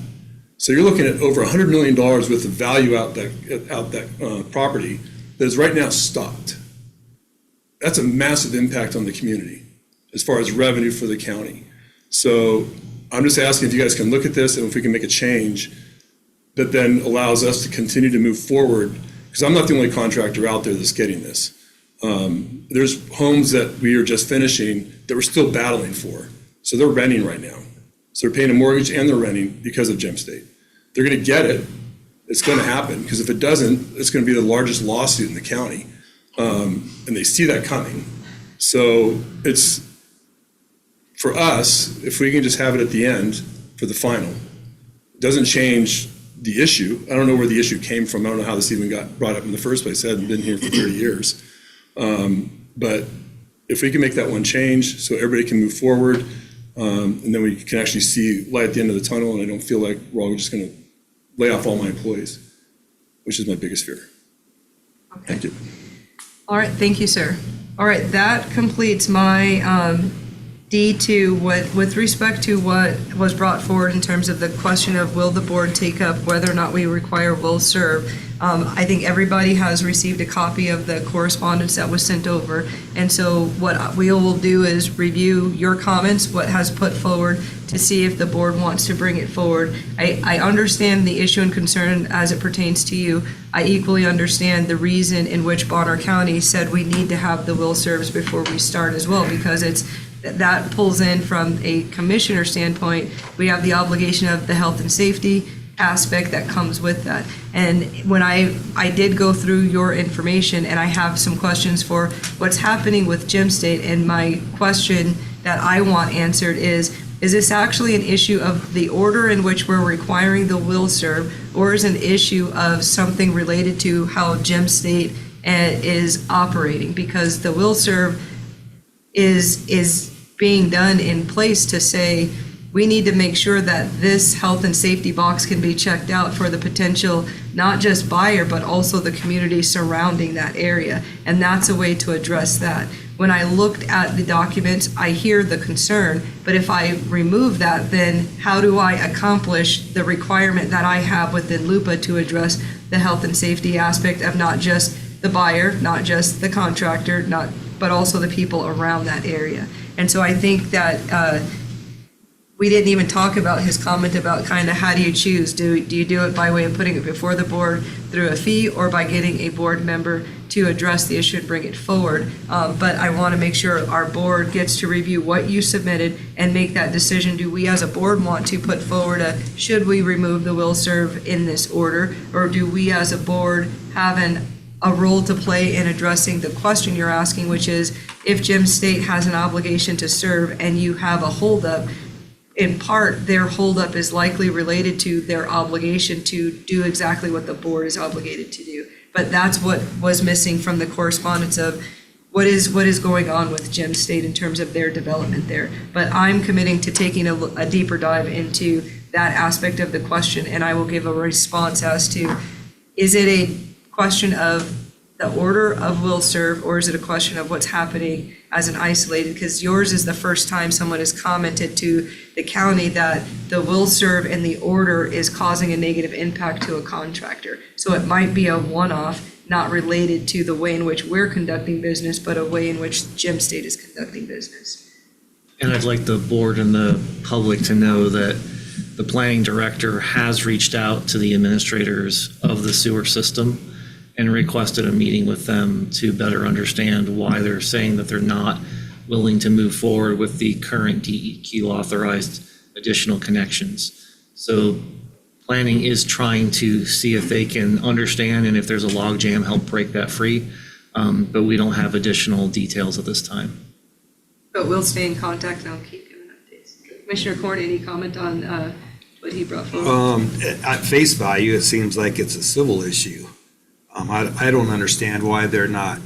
So you're looking at over $100 million worth of value out that property that is right now stopped. That's a massive impact on the community as far as revenue for the county. So I'm just asking if you guys can look at this and if we can make a change that then allows us to continue to move forward, because I'm not the only contractor out there that's getting this. There's homes that we are just finishing that we're still battling for. So they're renting right now. So they're paying a mortgage and they're renting because of GemState. They're going to get it. It's going to happen, because if it doesn't, it's going to be the largest lawsuit in the county. And they see that coming. So it's, for us, if we can just have it at the end for the final, it doesn't change the issue. I don't know where the issue came from. I don't know how this even got brought up in the first place. I hadn't been here for 30 years. But if we can make that one change so everybody can move forward, and then we can actually see light at the end of the tunnel, and I don't feel like we're all just going to lay off all my employees, which is my biggest fear. Okay. Thank you. All right, thank you, sir. All right, that completes my D2 with respect to what was brought forward in terms of the question of will the board take up whether or not we require will serve. I think everybody has received a copy of the correspondence that was sent over. And so what we will do is review your comments, what has put forward, to see if the board wants to bring it forward. I understand the issue and concern as it pertains to you. I equally understand the reason in which Bonner County said we need to have the will serves before we start as well, because that pulls in from a commissioner standpoint. We have the obligation of the health and safety aspect that comes with that. And when I did go through your information, and I have some questions for what's happening with GemState, and my question that I want answered is this actually an issue of the order in which we're requiring the will serve, or is it an issue of something related to how GemState is operating? Because the will serve is being done in place to say, we need to make sure that this health and safety box can be checked out for the potential, not just buyer, but also the community surrounding that area. And that's a way to address that. when I looked at the documents, I hear the concern, but if I remove that, then how do I accomplish the requirement that I have within LUPA to address the health and safety aspect of not just the buyer, not just the contractor, but also the people around that area? And so I think that we didn't even talk about his comment about kind of how do you choose? Do you do it by way of putting it before the board through a fee, or by getting a board member to address the issue and bring it forward? But I want to make sure our board gets to review what you submitted and make that decision. Do we as a board want to put forward should we remove the will serve in this order? Or do we as a board have a role to play in addressing the question you're asking, which is if Gem State has an obligation to serve and you have a holdup, in part, their holdup is likely related to their obligation to do exactly what the board is obligated to do. But that's what was missing from the correspondence of what is going on with Gem State in terms of their development there. But I'm committing to taking a deeper dive into that aspect of the question, and I will give a response as to, is it a question of the order of will serve, or is it a question of what's happening as an isolated? Because yours is the first time someone has commented to the county that the will serve and the order is causing a negative impact to a contractor. So it might be a one-off, not related to the way in which we're conducting business, but a way in which Gem State is conducting business. And I'd like the board and the public to know that the planning director has reached out to the administrators of the sewer system and requested a meeting with them to better understand why they're saying that they're not willing to move forward with the current DEQ authorized additional connections. So planning is trying to see if they can understand, and if there's a logjam, help break that free. But we don't have additional details at this time. But we'll stay in contact and I'll keep giving updates. Commissioner Corn, any comment on what he brought forward? At face value, it seems like it's a civil issue. I don't understand why they're not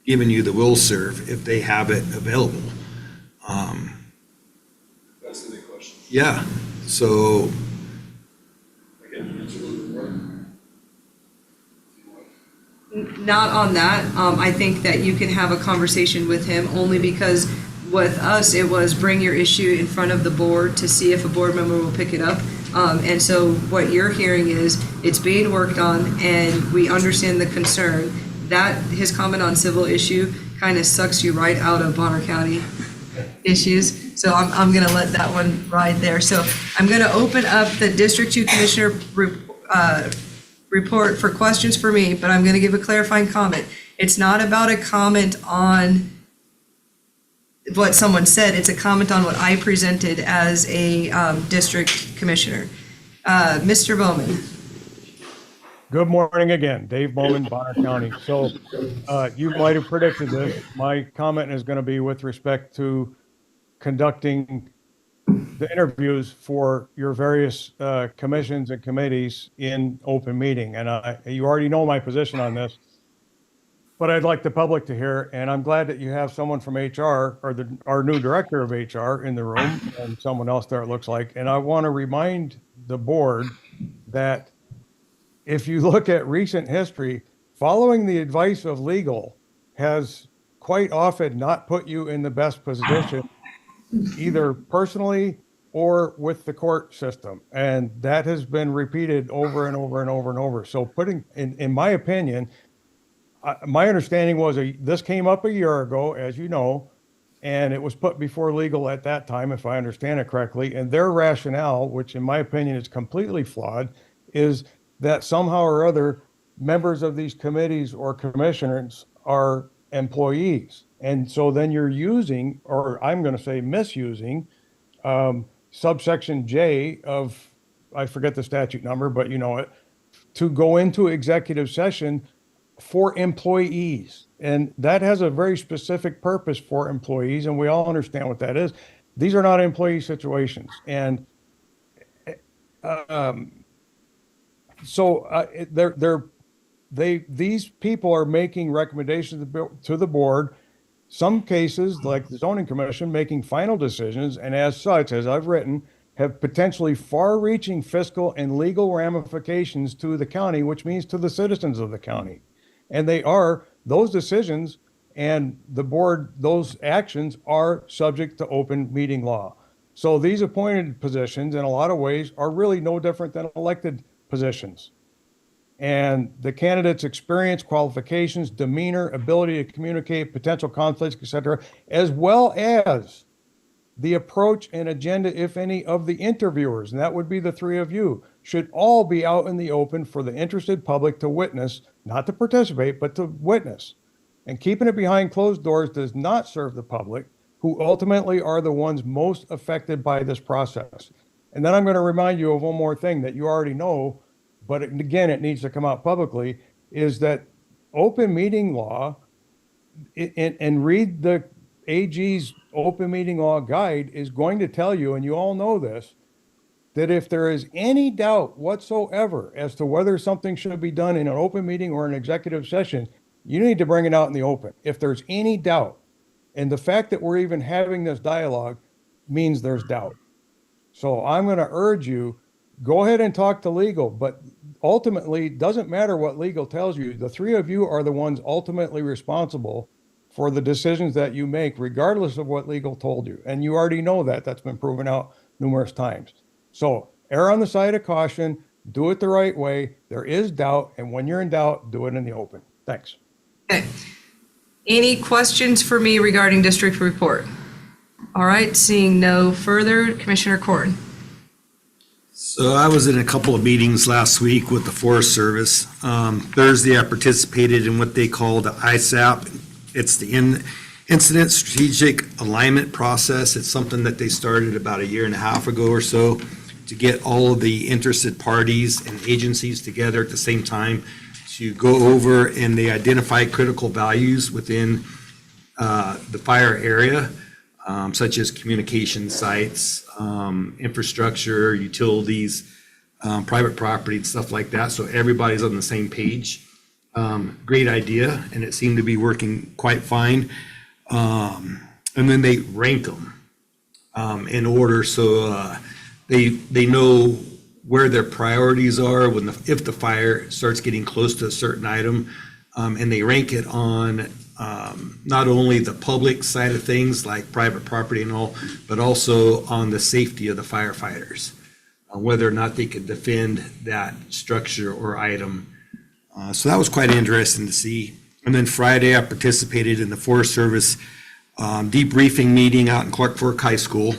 giving you the will serve if they have it available. That's the big question. Yeah, so Again, answer a little bit more. Not on that. I think that you can have a conversation with him, only because with us, it was bring your issue in front of the board to see if a board member will pick it up. And so what you're hearing is it's being worked on and we understand the concern. That his comment on civil issue kind of sucks you right out of Bonner County issues. So I'm going to let that one ride there. So I'm going to open up the District 2 Commissioner report for questions for me, but I'm going to give a clarifying comment. It's not about a comment on what someone said. It's a comment on what I presented as a district commissioner. Mr. Bowman. Good morning again, Dave Bowman, Bonner County. So you might have predicted this. My comment is going to be with respect to conducting the interviews for your various commissions and committees in open meeting. And you already know my position on this, but I'd like the public to hear, and I'm glad that you have someone from HR, or our new director of HR in the room, and someone else there it looks like. And I want to remind the board that if you look at recent history, following the advice of legal has quite often not put you in the best position, either personally or with the court system. And that has been repeated over and over and over and over. So putting, in my opinion, my understanding was this came up a year ago, as you know, and it was put before legal at that time, if I understand it correctly. And their rationale, which in my opinion is completely flawed, is that somehow or other members of these committees or commissioners are employees. And so then you're using, or I'm going to say misusing, subsection J of, I forget the statute number, but you know it, to go into executive session for employees. And that has a very specific purpose for employees, and we all understand what that is. These are not employee situations. And these people are making recommendations to the board, some cases, like the zoning commission, making final decisions, and as such, as I've written, have potentially far-reaching fiscal and legal ramifications to the county, which means to the citizens of the county. And those decisions And the board, those actions are subject to open meeting law. So these appointed positions in a lot of ways are really no different than elected positions. And the candidate's experience, qualifications, demeanor, ability to communicate, potential conflicts, et cetera, as well as the approach and agenda, if any, of the interviewers, and that would be the three of you, should all be out in the open for the interested public to witness, not to participate, but to witness. And keeping it behind closed doors does not serve the public, who ultimately are the ones most affected by this process. And then I'm going to remind you of one more thing that you already know, but again, it needs to come out publicly, is that open meeting law, and read the AG's open meeting law guide, is going to tell you, and you all know this, that if there is any doubt whatsoever as to whether something should be done in an open meeting or an executive session, you need to bring it out in the open. If there's any doubt, and the fact that we're even having this dialogue means there's doubt. So I'm going to urge you, go ahead and talk to legal, but ultimately, it doesn't matter what legal tells you. The three of you are the ones ultimately responsible for the decisions that you make, regardless of what legal told you. And you already know that. That's been proven out numerous times. So err on the side of caution, do it the right way. There is doubt, and when you're in doubt, do it in the open. Thanks. Okay. Any questions for me regarding district report? All right, seeing no further, Commissioner Corn. So I was in a couple of meetings last week with the Forest Service. Thursday, I participated in what they call the ISAP. It's the Incident Strategic Alignment Process. It's something that they started about a year and a half ago or so to get all of the interested parties and agencies together at the same time to go over, and they identify critical values within the fire area, such as communication sites, infrastructure, utilities, private property, and stuff like that. So everybody's on the same page. Great idea, and it seemed to be working quite fine. And then they rank them in order, so they know where their priorities are if the fire starts getting close to a certain item, and they rank it on not only the public side of things like private property and all, but also on the safety of the firefighters, whether or not they could defend that structure or item. So that was quite interesting to see. And then Friday, I participated in the Forest Service debriefing meeting out in Clark Fork High School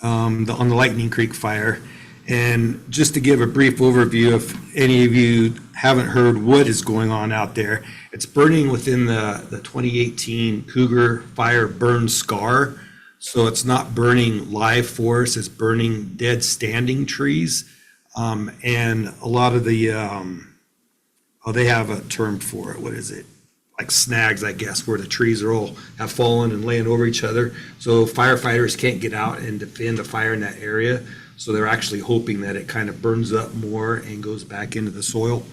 on the Lightning Creek fire. And just to give a brief overview, if any of you haven't heard what is going on out there, it's burning within the 2018 Cougar fire burn scar. So it's not burning live forests, it's burning dead standing trees. And a lot of the, they have a term for it. What is it? Like snags, I guess, where the trees are all have fallen and laying over each other. So firefighters can't get out and defend a fire in that area. So they're actually hoping that it kind of burns up more and goes back into the soil.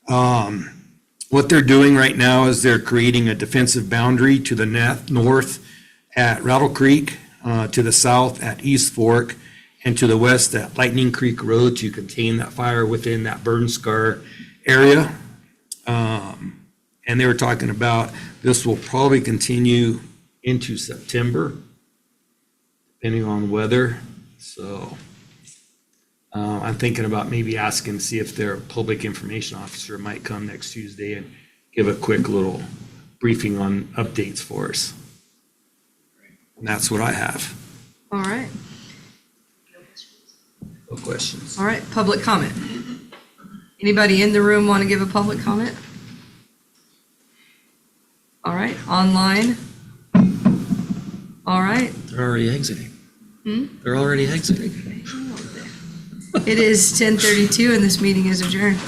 What they're doing right now is they're creating a defensive boundary to the north at Rattle Creek, to the south at East Fork, and to the west at Lightning Creek Road to contain that fire within that burn scar area. And they were talking about this will probably continue into September, depending on weather. So I'm thinking about maybe asking to see if their public information officer might come next Tuesday and give a quick little briefing on updates for us. And that's what I have. All right. No questions. All right, public comment. Anybody in the room want to give a public comment? All right, online? All right. They're already exiting. They're already exiting. It is 10:32 and this meeting is adjourned.